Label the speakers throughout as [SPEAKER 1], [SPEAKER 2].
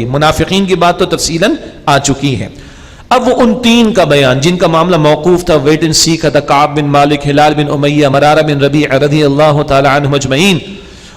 [SPEAKER 1] منافقین کی بات تو تفصیلاً آ چکی ہے. اب وہ ان تین کا بیان جن کا معاملہ موقوف تھا، ویٹ اینڈ سی کا تھا، کعب بن مالک، ہلال بن امیہ، مرارہ بن ربیع رضی اللہ تعالی عنہم اجمعین.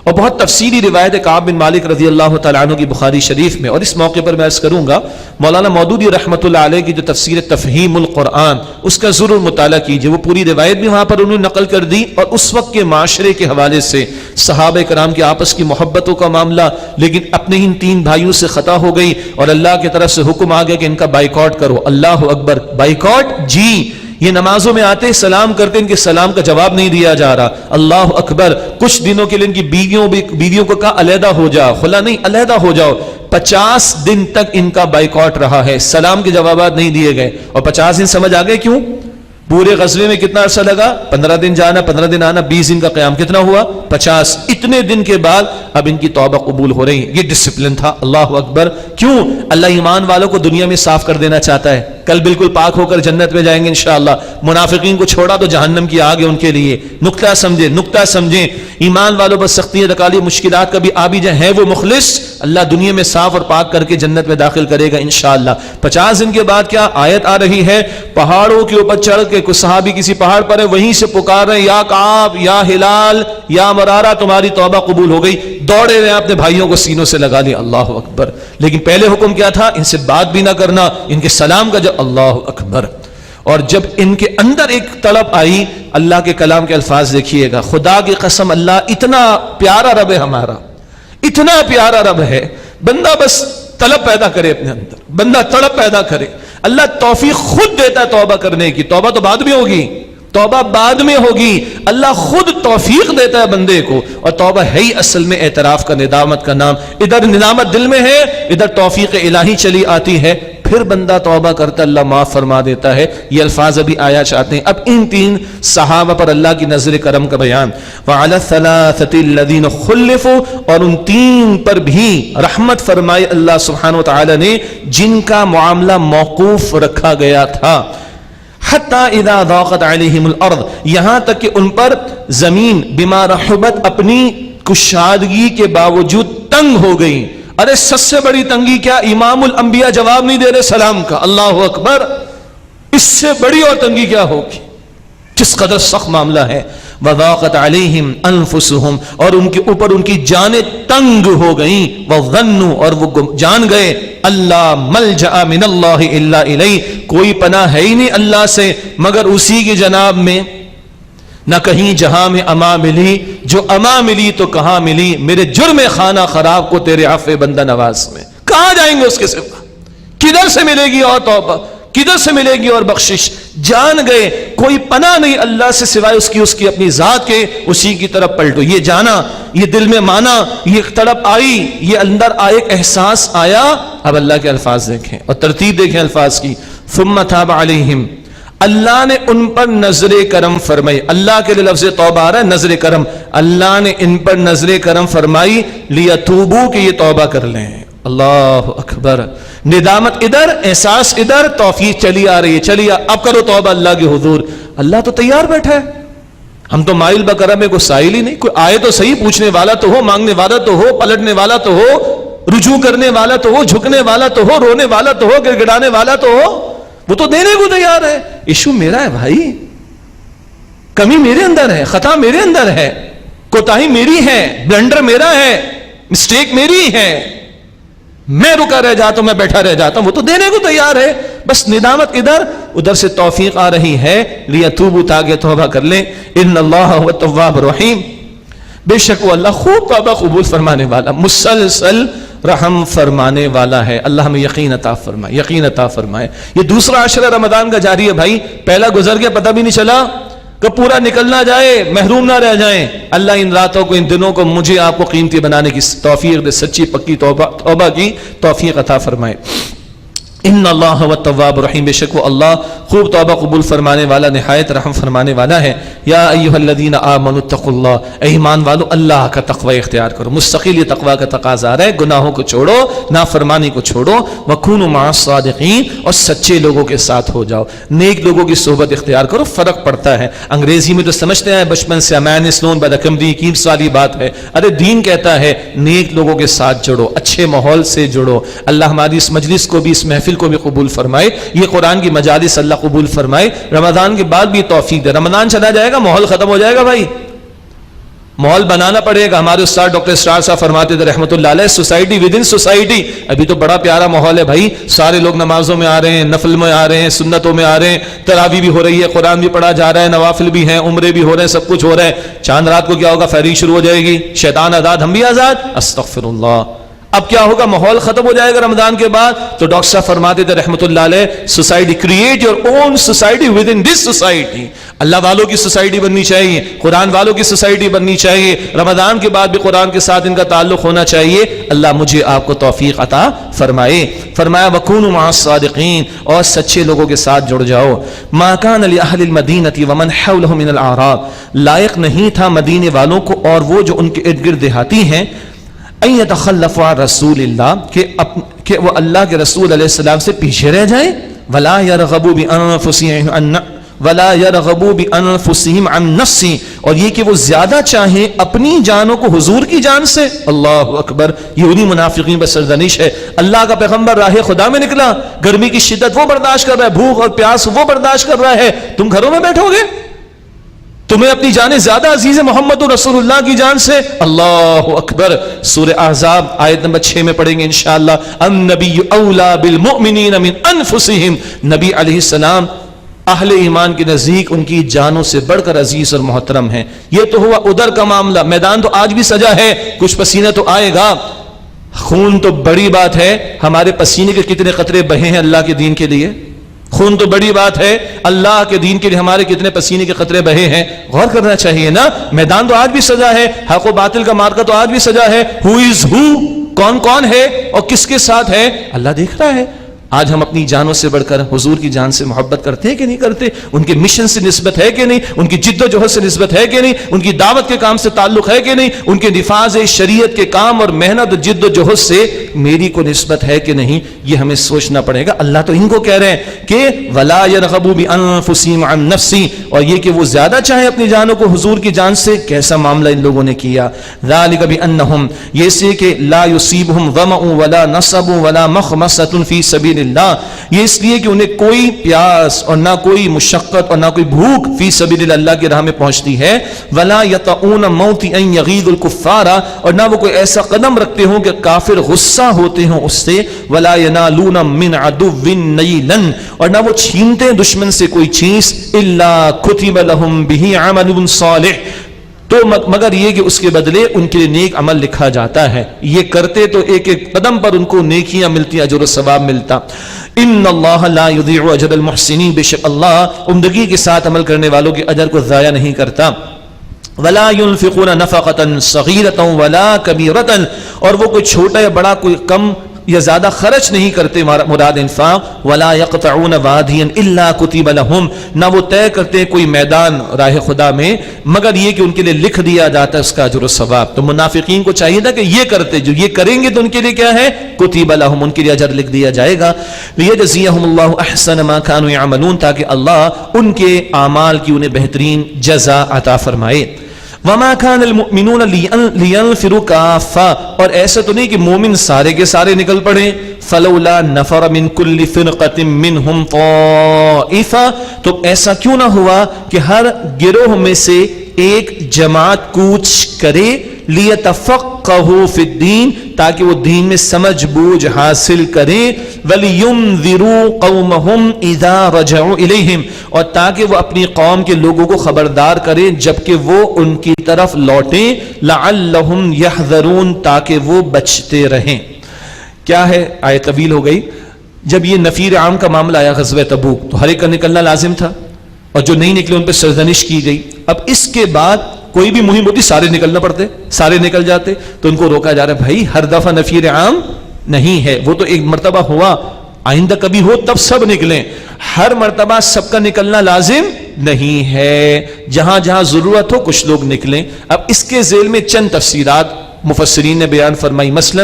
[SPEAKER 1] اور بہت تفصیلی روایت ہے کعب بن مالک رضی اللہ تعالیٰ عنہ کی بخاری شریف میں. اور اس موقع پر میں عرض کروں گا مولانا مودودی رحمۃ اللہ علیہ کی جو تفسیر تفہیم القرآن اس کا ضرور مطالعہ کیجئے. وہ پوری روایت بھی وہاں پر انہوں نے نقل کر دی، اور اس وقت کے معاشرے کے حوالے سے صحابہ کرام کے آپس کی محبتوں کا معاملہ، لیکن اپنے ان تین بھائیوں سے خطا ہو گئی اور اللہ کی طرف سے حکم آ گیا کہ ان کا بائیکاٹ کرو. اللہ اکبر، بائیکاٹ جی. یہ نمازوں میں آتے سلام کرتے، ان کے سلام کا جواب نہیں دیا جا رہا. اللہ اکبر. کچھ دنوں کے لیے ان کی بیویوں کو کہا علیحدہ ہو جاؤ، خلا نہیں علیحدہ ہو جاؤ. 50 دن تک ان کا بائیکاٹ رہا ہے، سلام کے جوابات نہیں دیے گئے. اور 50 دن سمجھ آگئے کیوں؟ پورے غزوے میں کتنا عرصہ لگا؟ 15 دن جانا، 15 دن آنا، 20 دن کا قیام. کتنا ہوا؟ 50. اتنے دن کے بعد اب ان کی توبہ قبول ہو رہی. یہ ڈسپلن تھا. اللہ اکبر. کیوں؟ اللہ ایمان والوں کو دنیا میں صاف کر دینا چاہتا ہے، کل بالکل پاک ہو کر جنت میں جائیں گے انشاءاللہ. منافقین کو چھوڑا تو جہنم کی آگ ہے ان کے لیے. نقطہ سمجھیں. ایمان والوں پر سختیاں، تکالیف، مشکلات کبھی آ بھی جائیں، ہے وہ مخلص، اللہ دنیا میں صاف اور پاک کر کے جنت میں داخل کرے گا انشاءاللہ. 50 دن کے بعد کیا آیت آ رہی ہے؟ پہاڑوں کے اوپر چڑھ کے کچھ صحابی کسی پہاڑ پر ہے، وہیں سے پکار رہے ہیں یا کعب، یا ہلال، یا مرارہ، تمہاری توبہ قبول ہو گئی. دوڑے ہوئے اپنے بھائیوں کو سینوں سے لگا لیا. اللہ اکبر. لیکن پہلے حکم کیا تھا؟ ان سے بات بھی نہ کرنا، ان کے سلام کا اللہ اکبر. اور جب ان کے اندر ایک طلب آئی، اللہ کے کلام کے الفاظ دیکھیے گا. خدا کی قسم، اللہ اتنا پیارا رب ہے ہمارا، اتنا پیارا رب ہے. بندہ بس طلب پیدا کرے اپنے اندر، بندہ طلب پیدا کرے، اللہ توفیق خود دیتا ہے توبہ کرنے کی. توبہ تو بعد میں ہوگی، توبہ بعد میں ہوگی. اللہ خود توفیق دیتا ہے بندے کو. اور توبہ ہے ہی اصل میں اعتراف کا، ندامت کا نام. ادھر ندامت دل میں ہے، ادھر توفیق الہی چلی آتی ہے، پھر بندہ توبہ کرتا، اللہ معاف فرما دیتا ہے. یہ الفاظ ابھی آیا چاہتے ہیں. اب ان تین صحابہ پر اللہ کی نظر کرم کا بیان. وعلی الثلاثۃ الذین خلفوا، اور ان تین پر بھی رحمت فرمائی اللہ سبحانہ وتعالی نے جن کا معاملہ موقوف رکھا گیا تھا. حتی اذا ضاقت علیہم الارض، یہاں تک کہ ان پر زمین بما رحبت، اپنی کشادگی کے باوجود تنگ ہو گئی. ارے سب سے بڑی تنگی کیا؟ امام الانبیاء جواب نہیں دے رہے سلام کا. اللہ اکبر. اس سے بڑی اور تنگی کیا ہوگی؟ کس قدر سخت معاملہ ہے. وضاقت علیہم انفسہم، اور ان کے اوپر ان کی جانیں تنگ ہو گئیں. وظنوا، اور وہ جان گئے، اللہ ملجأ من اللہ الا الیہ، کوئی پناہ ہے ہی نہیں اللہ سے مگر اسی کی جناب میں. نہ کہیں جہاں میں اما ملی، جو اما ملی تو کہاں ملی، میرے جرم خانہ خراب کو تیرے عفو بندہ نواز میں. کہاں جائیں گے اس کے سوا؟ کدھر سے ملے گی اور توبہ، کدھر سے ملے گی اور بخشش؟ جان گئے کوئی پناہ نہیں اللہ سے سوائے اس کی اپنی ذات کے، اسی کی طرف پلٹو. یہ جانا، یہ دل میں مانا، یہ طرف آئی، یہ اندر ایک احساس آیا. اب اللہ کے الفاظ دیکھیں اور ترتیب دیکھیں الفاظ کی. ثم تاب علیہم، اللہ نے ان پر نظر کرم فرمائی. اللہ کے لیے لفظ توبہ آ رہا ہے، نظر کرم. اللہ نے ان پر نظر کرم فرمائی لیتوبوا، کہ یہ توبہ کر لیں. اللہ اکبر. ندامت ادھر، احساس ادھر، توفیق چلی آ رہی ہے، اب کرو توبہ اللہ کے حضور. اللہ تو تیار بیٹھا ہے. ہم تو مائل بکرم میں کوئی سائل ہی نہیں. کوئی آئے تو صحیح، پوچھنے والا تو ہو، مانگنے والا تو ہو، پلٹنے والا تو ہو، رجوع کرنے والا تو ہو، جھکنے والا تو ہو، رونے والا تو ہو، گڑگڑانے والا تو ہو. وہ تو دینے کو تیار ہے. ایشو میرا ہے بھائی، کمی میرے اندر ہے، خطا میرے اندر ہے، کوتاہی میری ہے، بلنڈر میرا ہے، مسٹیک میری ہے. میں رکا رہ جاتا ہوں، میں بیٹھا رہ جاتا ہوں. وہ تو دینے کو تیار ہے. بس ندامت ادھر سے توفیق آ رہی ہے لیتوبوا، تاکہ توبہ کر لیں. ان اللہ هو التواب الرحیم، بے شک وہ اللہ خوب توبہ قبول فرمانے والا، مسلسل رحم فرمانے والا ہے. اللہ ہمیں یقین عطا فرمائے، یقین عطا فرمائے. یہ دوسرا عشرہ رمضان کا جاری ہے بھائی. پہلا گزر گیا، پتہ بھی نہیں چلا کہ پورا نکل نہ جائے، محروم نہ رہ جائیں. اللہ ان راتوں کو، ان دنوں کو مجھے آپ کو قیمتی بنانے کی توفیق دے، سچی پکی توبہ کی توفیق عطا فرمائے. ان اللہ و التواب الرحیم، بے شک وہ اللہ خوب توبہ قبول فرمانے والا، نہایت رحم فرمانے والا ہے۔ یا ایھا الذین آمنوا اتقوا اللہ، اے ایمان والو اللہ کا تقوی اختیار کرو۔ مستقل یہ تقوی کا تقاضا ہے، گناہوں کو چھوڑو، نافرمانی کو چھوڑو، وکونوا مع الصادقین، اور سچے لوگوں کے ساتھ ہو جاؤ، نیک لوگوں کی صحبت اختیار کرو۔ فرق پڑتا ہے، انگریزی میں تو سمجھتے ہیں بچپن سے مین از نون بائی دی کمپنی والی بات ہے، ارے دین کہتا ہے نیک لوگوں کے ساتھ جڑو، اچھے ماحول سے جڑو۔ اللہ ہماری اس مجلس کو بھی، اس محفل کو بھی قبول فرمائے، یہ قرآن کی مجالس اللہ قبول فرمائے، رمضان کے بعد بھی توفیق دے۔ رمضان چلا جائے گا، ماحول ختم ہو جائے گا بھائی، ماحول بنانا پڑے گا۔ ہمارے استاد ڈاکٹر اسرار صاحب فرماتے تھے رحمۃ اللہ علیہ، سوسائٹی ود ان سوسائٹی۔ ابھی تو بڑا پیارا ماحول ہے بھائی، سارے لوگ نمازوں میں آ رہے ہیں، نفل میں آ رہے ہیں، سنتوں میں آ رہے ہیں، تراویح بھی ہو رہی ہے، قرآن بھی پڑھا جا رہا ہے، نوافل بھی ہیں، عمرے بھی ہو رہے ہیں، سب کچھ ہو رہا ہے۔ چاند رات کو کیا ہوگا؟ فیری شروع ہو جائے گی، شیطان آزاد، ہم بھی آزاد، استغفر اللہ۔ اب کیا ہوگا؟ ماحول ختم ہو جائے گا رمضان کے بعد۔ تو ڈاکٹر صاحب فرماتے تھے رحمۃ اللہ علیہ، society, create your own society within this society. اللہ والوں کی سوسائٹی بننی چاہیے، قرآن والوں کی سوسائٹی بننی چاہیے، رمضان کے بعد بھی قرآن کے ساتھ ان کا تعلق ہونا چاہیے۔ اللہ مجھے آپ کو توفیق عطا فرمائے۔ فرمایا وکونوا مع الصادقین، اور سچے لوگوں کے ساتھ جڑ جاؤ۔ ما کان لأہل المدینۃ ومن حولهم من الاعراب، لائق نہیں تھا مدینے والوں کو اور وہ جو ان کے ارد گرد دیہاتی ہیں، ان یتخلفوا عن رسول اللہ، کہ وہ اللہ کے رسول علیہ السلام سے پیچھے رہ جائیں، ولا یرغبوا بانفسهم عن نفسہ، اور یہ کہ وہ زیادہ چاہیں اپنی جانوں کو حضور کی جان سے۔ اللہ اکبر، یہ انہی منافقین پر سرزنش ہے۔ اللہ کا پیغمبر راہ خدا میں نکلا، گرمی کی شدت وہ برداشت کر رہا ہے، بھوک اور پیاس وہ برداشت کر رہا ہے، تم گھروں میں بیٹھو گے؟ تمہیں اپنی جانیں زیادہ عزیز ہے محمد رسول اللہ کی جان سے؟ اللہ اکبر۔ سورہ احزاب آیت نمبر 6 میں پڑھیں گے انشاءاللہ، النبی اولا بالمؤمنین من انفسہم، نبی علیہ السلام اہل ایمان کے نزدیک ان کی جانوں سے بڑھ کر عزیز اور محترم ہیں۔ یہ تو ہوا ادھر کا معاملہ، میدان تو آج بھی سجا ہے، کچھ پسینہ تو آئے گا، خون تو بڑی بات ہے، ہمارے پسینے کے کتنے قطرے بہے ہیں اللہ کے دین کے لیے، خون تو بڑی بات ہے، اللہ کے دین کے لیے ہمارے کتنے پسینے کے قطرے بہے ہیں، غور کرنا چاہیے نا۔ میدان تو آج بھی سجا ہے، حق و باطل کا مارکا تو آج بھی سجا ہے، ہو از ہو، کون کون ہے اور کس کے ساتھ ہے، اللہ دیکھ رہا ہے۔ آج ہم اپنی جانوں سے بڑھ کر حضور کی جان سے محبت کرتے ہیں کہ نہیں کرتے؟ ان کے مشن سے نسبت ہے کہ نہیں؟ ان کی جد و جہد سے نسبت ہے کہ نہیں؟ ان کی دعوت کے کام سے تعلق ہے کہ نہیں؟ ان کے نفاذ شریعت کے کام اور محنت و جد و جہد سے میری کو نسبت ہے کہ نہیں؟ یہ ہمیں سوچنا پڑے گا۔ اللہ تو ان کو کہہ رہے ہیں کہ ولا يرغبوا بانفسهم عن نفسي، اور یہ کہ وہ زیادہ چاہیں اپنی جانوں کو حضور کی جان سے۔ کیسا معاملہ ان لوگوں نے کیا؟ ذلك بانهم، یہ سے کہ لا يصيبهم ظمأ ولا نصب ولا مخمصة في سبيل اللہ، یہ اس لیے کہ انہیں کوئی پیاس اور نہ کوئی مشقت اور نہ کوئی بھوک فی سبیل اللہ کی راہ میں پہنچتی ہے، ولا یطؤون موطئا یغیظ الکفار، اور نہ وہ کوئی ایسا قدم رکھتے ہوں کہ کافر غصہ ہوتے ہوں اس سے، ولا ینالون من عدو نیلا، اور نہ وہ چھینتے ہیں دشمن سے کوئی چیز، الا کتب لهم به عمل صالح، تو مگر یہ کہ اس کے بدلے ان کے لیے نیک عمل لکھا جاتا ہے۔ یہ کرتے تو ایک ایک قدم پر ان کو نیکیاں ملتی، اجر و ثواب ملتا۔ ان اللہ لا یضیع اجر المحسنین، بے شک اللہ عمدگی کے ساتھ عمل کرنے والوں کے اجر کو ضائع نہیں کرتا۔ ولا ينفقون نفقة صغيرة ولا كبيرة، اور وہ کوئی چھوٹا یا بڑا، کوئی کم یا زیادہ خرچ نہیں کرتے، مراد انفاق۔ ولا يقطعون واديا الا كتب لهم، نہ وہ طے کرتے کوئی میدان راہ خدا میں مگر یہ کہ ان کے لیے لکھ دیا جاتا ہے اس کا اجر و ثواب۔ تو منافقین کو چاہیے تھا کہ یہ کرتے، جو یہ کریں گے تو ان کے لیے کیا ہے؟ كتب لهم، ان کے لیے اجر لکھ دیا جائے گا۔ ليجزيهم الله احسن ما كانوا يعملون، تاکہ اللہ ان کے اعمال کی انہیں بہترین جزا عطا فرمائے۔ وما كان المؤمنون لينفروا كافة، اور ایسا تو نہیں کہ مومن سارے کے سارے نکل پڑے، فلولا نفر من كل فرقة منهم طائفة، تو ایسا کیوں نہ ہوا کہ ہر گروہ میں سے ایک جماعت کوچ کرے، لیتفقہوا فی الدین، تاکہ وہ دین میں سمجھ بوجھ حاصل کریں، ولینذروا قومہم اذا رجعوا الیہم، اور تاکہ وہ اپنی قوم کے لوگوں کو خبردار کریں جبکہ وہ ان کی طرف لوٹیں، لعلہم یحذرون، تاکہ وہ بچتے رہیں۔ کیا ہے؟ آیت طویل ہو گئی۔ جب یہ نفیر عام کا معاملہ آیا غزوہ تبوک، تو ہر ایک کا نکلنا لازم تھا، اور جو نہیں نکلے ان پہ سرزنش کی گئی۔ اب اس کے بعد کوئی بھی مہم ہوتی سارے نکلنا پڑتے، سارے نکل جاتے، تو ان کو روکا جا رہا ہے بھائی ہر دفعہ نفیر عام نہیں ہے، وہ تو ایک مرتبہ ہوا آئندہ کبھی ہو تب سب نکلیں، ہر مرتبہ سب کا نکلنا لازم نہیں ہے، جہاں جہاں ضرورت ہو کچھ لوگ نکلیں۔ اب اس کے ذیل میں چند تفسیرات مفسرین نے بیان فرمائی۔ مثلا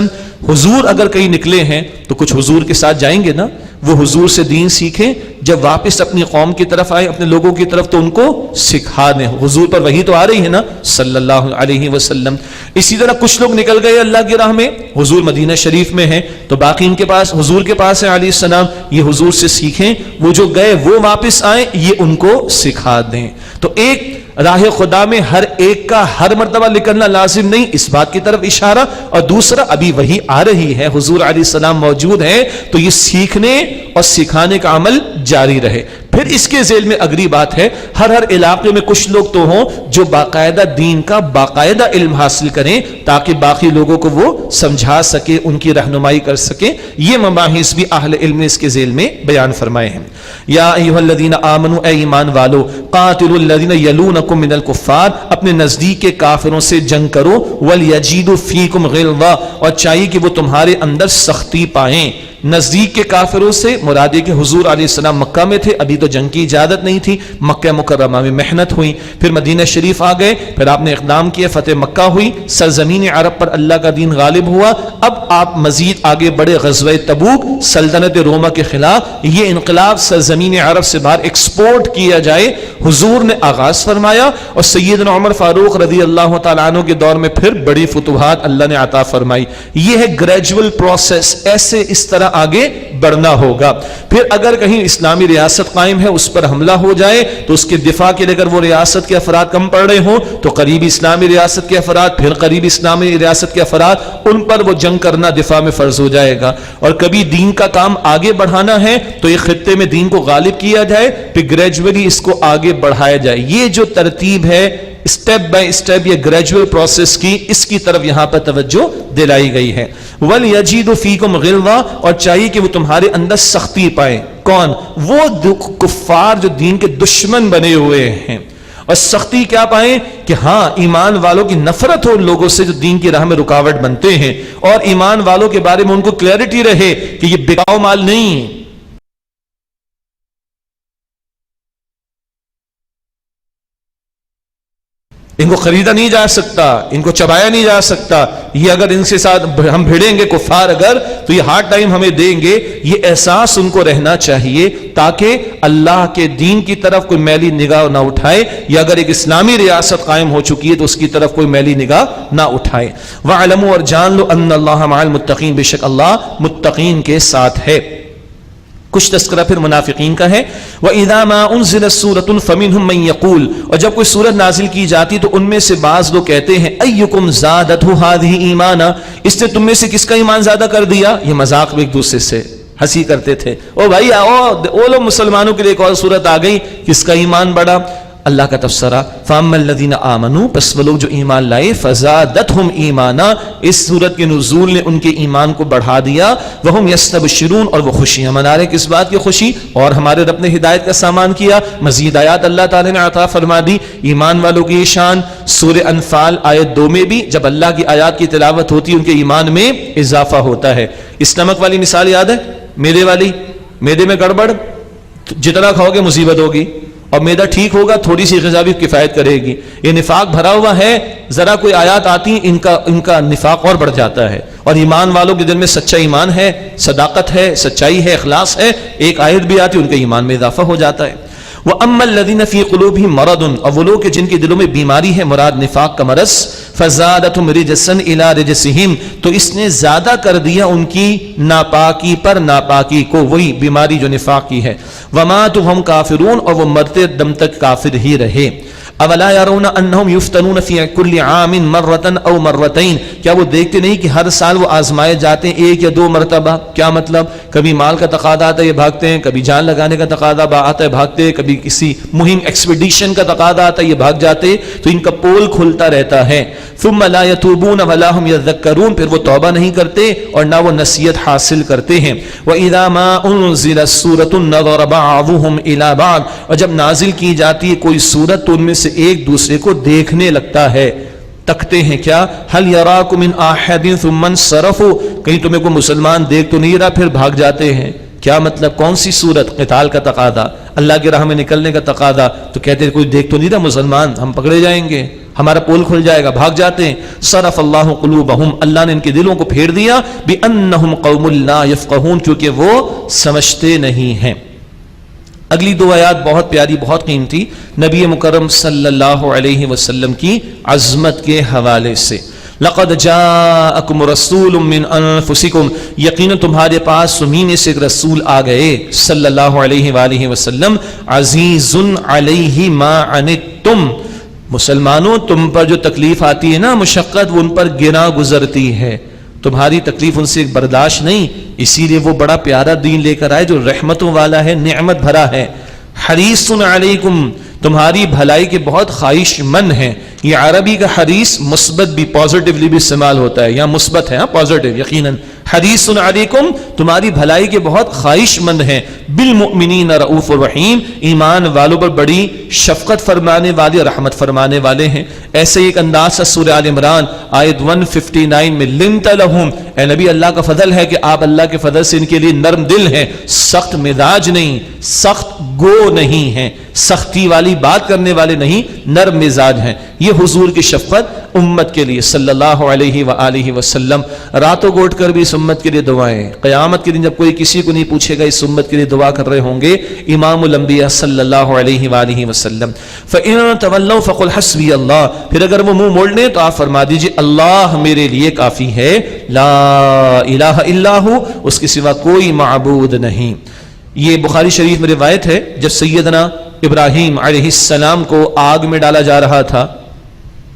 [SPEAKER 1] حضور اگر کہیں نکلے ہیں تو کچھ حضور کے ساتھ جائیں گے نا، وہ حضور سے دین سیکھیں، جب واپس اپنی قوم کی طرف آئے، اپنے لوگوں کی طرف، تو ان کو سکھا دیں۔ حضور پر وحی تو آ رہی ہے نا صلی اللہ علیہ وسلم۔ اسی طرح کچھ لوگ نکل گئے اللہ کی راہ میں، حضور مدینہ شریف میں ہیں تو باقی ان کے پاس، حضور کے پاس ہے علیہ السلام، یہ حضور سے سیکھیں، وہ جو گئے وہ واپس آئیں، یہ ان کو سکھا دیں۔ تو ایک راہ خدا میں ہر ایک کا ہر مرتبہ نکلنا لازم نہیں، اس بات کی طرف اشارہ، اور دوسرا ابھی وہی آ رہی ہے، حضور علیہ السلام موجود ہیں، تو یہ سیکھنے اور سکھانے کا عمل جاری رہے۔ پھر اس کے ذیل میں اگلی بات ہے، ہر علاقے میں کچھ لوگ تو ہوں جو باقاعدہ دین کا باقاعدہ علم حاصل کریں تاکہ باقی لوگوں کو وہ سمجھا سکے، ان کی رہنمائی کر سکیں۔ یہ مباحث بھی اہل علم نے اس کے ذیل میں بیان فرمائے ہیں۔ یا ایھا الذین آمنوا، اے ایمان والو، قاتلوا الذین یلونکم من الکفار، اپنے نزدیک کے کافروں سے جنگ کرو، ولیجدوا فیکم غلظہ، اور چاہیے کہ وہ تمہارے اندر سختی پائیں۔ نزدیک کے کافروں سے مراد ہے کہ حضور علیہ السلام مکہ میں تھے، ابھی تو جنگ کی اجازت نہیں تھی، مکہ مکرمہ میں محنت ہوئی، پھر مدینہ شریف آ گئے، پھر آپ نے اقدام کیا، فتح مکہ ہوئی، سرزمین عرب پر اللہ کا دین غالب ہوا۔ اب آپ مزید آگے بڑھے، غزوہ تبوک، سلطنت روما کے خلاف، یہ انقلاب سرزمین عرب سے باہر ایکسپورٹ کیا جائے، حضور نے آغاز فرمایا، اور سیدنا عمر فاروق رضی اللہ تعالیٰ عنہ کے دور میں پھر بڑی فتوحات اللہ نے عطا فرمائی۔ یہ ہے گریجول پروسیس، ایسے اس طرح آگے بڑھنا ہوگا۔ پھر اگر کہیں اسلامی ریاست قائم ہے، اس پر حملہ ہو جائے تو اس کے دفاع کے لیے اگر وہ ریاست کے افراد کم پڑ رہے ہوں تو قریبی اسلامی ریاست کے افراد، پھر قریبی اسلامی ریاست کے افراد، ان پر وہ جنگ کرنا دفاع میں فرض ہو جائے گا۔ اور کبھی دین کا کام آگے بڑھانا ہے تو ایک خطے میں دین کو غالب کیا جائے، پھر گریجولی اس کو آگے بڑھایا جائے۔ یہ جو ترتیب ہے اسٹیپ بائی اسٹیپ، یہ گریجول پروسیس کی، اس کی طرف یہاں پر توجہ دلائی گئی ہے۔ وَلْيَجِدُ فِيكُمْ غِلْظَةً، اور چاہیے کہ وہ تمہارے اندر سختی پائیں۔ کون؟ وہ کفار جو دین کے دشمن بنے ہوئے ہیں۔ اور سختی کیا پائیں؟ کہ ہاں ایمان والوں کی نفرت ہو ان لوگوں سے جو دین کی راہ میں رکاوٹ بنتے ہیں، اور ایمان والوں کے بارے میں ان کو کلیئرٹی رہے کہ یہ بکاؤ مال نہیں ہے، ان کو خریدا نہیں جا سکتا، ان کو چبایا نہیں جا سکتا، یہ اگر ان سے ساتھ ہم بھیڑیں گے کفار اگر تو یہ ہارڈ ٹائم ہمیں دیں گے۔ یہ احساس ان کو رہنا چاہیے تاکہ اللہ کے دین کی طرف کوئی میلی نگاہ نہ اٹھائے، یا اگر ایک اسلامی ریاست قائم ہو چکی ہے تو اس کی طرف کوئی میلی نگاہ نہ اٹھائے۔ وَاعْلَمُوا، اور جان لو، ان اللہ مع المتقین، بے شک اللہ متقین کے ساتھ ہے۔ کچھ تذکرہ پھر منافقین کا ہے۔ وَإِذَا مَا أُنزِلَتْ سُورَةٌ فَمِنْهُمْ مَنْ يَقُولُ، اور جب کوئی سورت نازل کی جاتی تو ان میں سے بعض لوگ کہتے ہیں أَيُّكُمْ زَادَتْهُ هَذِهِ إِيمَانًا، اس نے تم میں سے کس کا ایمان زیادہ کر دیا؟ یہ مذاق میں ایک دوسرے سے ہنسی کرتے تھے، او بھائی آؤ، وہ لوگ مسلمانوں کے لیے ایک اور سورت آ گئی، کس کا ایمان بڑھا؟ اللہ کا تفسیرہ، فَأَمَّا الَّذِينَ آمَنُوا، پس وہ لوگ جو ایمان لائے، فَزَادَتْهُمْ إِيمَانًا، اس سورت کے نزول نے ان کے ایمان کو بڑھا دیا، وَهُمْ يَسْتَبْشِرُونَ، اور وہ خوشیاں منا رہے، کس بات کی خوشی؟ اور ہمارے رب نے ہدایت کا سامان کیا، مزید آیات اللہ تعالی نے عطا فرما دی۔ ایمان والوں کی شان سورہ انفال آیت 2 میں بھی جب اللہ کی آیات کی تلاوت ہوتی ان کے ایمان میں اضافہ ہوتا ہے۔ اس نمک والی مثال یاد ہے؟ میدے والی، میدے میں گڑبڑ، جتنا کھاؤ گے مصیبت ہوگی، اور میدہ ٹھیک ہوگا تھوڑی سی غذا بھی کفایت کرے گی۔ یہ نفاق بھرا ہوا ہے، ذرا کوئی آیات آتی ان کا نفاق اور بڑھ جاتا ہے، اور ایمان والوں کے دل میں سچا ایمان ہے، صداقت ہے، سچائی ہے، اخلاص ہے، ایک آیت بھی آتی ان کے ایمان میں اضافہ ہو جاتا ہے۔ وَأَمَّا الَّذِينَ فِي قُلُوبِهِم مَرَضٌ، اور وہ لوگ جن کے دلوں میں بیماری ہے، مراد نفاق کا مرض، فَزَادَتْهُمْ رِجْسًا إِلَىٰ رِجْسِهِمْ، تو اس نے زیادہ کر دیا ان کی ناپاکی پر ناپاکی کو، وہی بیماری جو نفاق کی ہے۔ وَمَاتُوا وَهُمْ كَافِرُونَ، اور وہ مرتے دم تک کافر ہی رہے۔ اولا يرون انهم يفتنون في كل عام مرة او مرتين، کیا وہ دیکھتے نہیں کہ ہر سال وہ آزمائے جاتے ہیں ایک یا دو مرتبہ؟ کیا مطلب؟ کبھی مال کا تقاضا آتا ہے یہ بھاگتے ہیں، کبھی جان لگانے کا تقاضا آتا ہے بھاگتے ہیں، کبھی کسی مہم ایکسپیڈیشن کا تقاضا آتا ہے یہ بھاگ جاتے، تو ان کا پول کھلتا رہتا ہے۔ ثم لا يتوبون ولا هم يذكرون، پھر وہ توبہ نہیں کرتے اور نہ وہ نصیحت حاصل کرتے ہیں۔ واذا ما انزلت سورة نظر بعضهم الى بعض، اور جب نازل کی جاتی ہے کوئی سورت تو ان میں سے ایک دوسرے کو دیکھنے لگتا ہے، تکتے ہیں کیا؟ هل يراكم من احد ثم انصرفوا، کہیں تمہیں کوئی مسلمان دیکھ تو نہیں رہا پھر بھاگ جاتے ہیں؟ کیا مطلب؟ کون سی صورت؟ قتال کا تقاضا، اللہ کی راہ میں نکلنے کا تقاضا. تو کہتے ہیں کوئی دیکھ تو نہیں رہا مسلمان، ہم پکڑے جائیں گے، ہمارا پول کھل جائے گا، بھاگ جاتے ہیں. صرف اللہ قلوبہم، اللہ نے ان کے دلوں کو پھیر دیا، بانہم قوم لا یفقہون، کیونکہ وہ سمجھتے نہیں ہیں. اگلی دو آیات بہت پیاری، بہت قیمتی، نبی مکرم صلی اللہ علیہ وسلم کی عظمت کے حوالے سے. لقد جاءکم رسول من انفسکم، یقینا تمہارے پاس تمہیں سے ایک رسول آ گئے صلی اللہ علیہ وآلہ وسلم. عزیز علیہ ما عنتم، مسلمانوں تم پر جو تکلیف آتی ہے نا، مشقت، وہ ان پر گنا گزرتی ہے. تمہاری تکلیف ان سے برداشت نہیں، اسی لیے وہ بڑا پیارا دین لے کر آئے جو رحمتوں والا ہے، نعمت بھرا ہے. حریص علیکم، تمہاری بھلائی کے بہت خواہش مند ہیں. یہ عربی کا حریص مثبت بھی، پازیٹیولی بھی استعمال ہوتا ہے، یہاں مثبت ہے، پازیٹیو یقیناً. حریص علیکم، تمہاری بھلائی کے بہت خواہش مند ہیں. بالمؤمنین رؤوف الرحیم، ایمان والوں پر بڑی شفقت فرمانے والے، رحمت فرمانے والے ہیں. ایسے ایک انداز سے سورہ آل عمران آیت 159 میں لنت لہم، اے نبی اللہ کا فضل ہے کہ آپ اللہ کے فضل سے ان کے لیے نرم دل ہیں، سخت مزاج نہیں، سخت گو نہیں ہیں، سختی والی بات کرنے والے نہیں، نرم مزاج ہیں. یہ حضور کی شفقت امت کے لیے صلی اللہ علیہ وآلہ وسلم. راتوں کو اٹھ کر بھی اس امت کے لیے دعائیں، قیامت کے دن جب کوئی کسی کو نہیں پوچھے گا اس امت کے لیے دعا کر رہے ہوں گے امام الانبیاء صلی اللہ علیہ وآلہ وسلم. فَإِن تَوَلَّوْا فَقُلْ حَسْبِيَ اللَّهُ، پھر اگر وہ منہ موڑ لیں تو آپ فرما دیجئے اللہ میرے لیے کافی ہے، لا الہ الا ہو، اس کے سوا کوئی معبود نہیں. یہ بخاری شریف میں روایت ہے، جب سیدنا ابراہیم علیہ السلام کو آگ میں ڈالا جا رہا تھا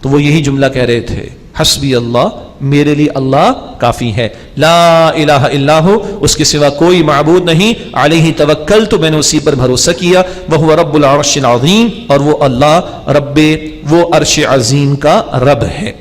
[SPEAKER 1] تو وہ یہی جملہ کہہ رہے تھے، حسبی اللہ، میرے لیے اللہ کافی ہے، لا الہ الا ہو، اس کے سوا کوئی معبود نہیں، علیہ توکل، تو میں نے اسی پر بھروسہ کیا، وہو رب العرش العظیم، اور وہ اللہ رب، وہ عرش عظیم کا رب ہے.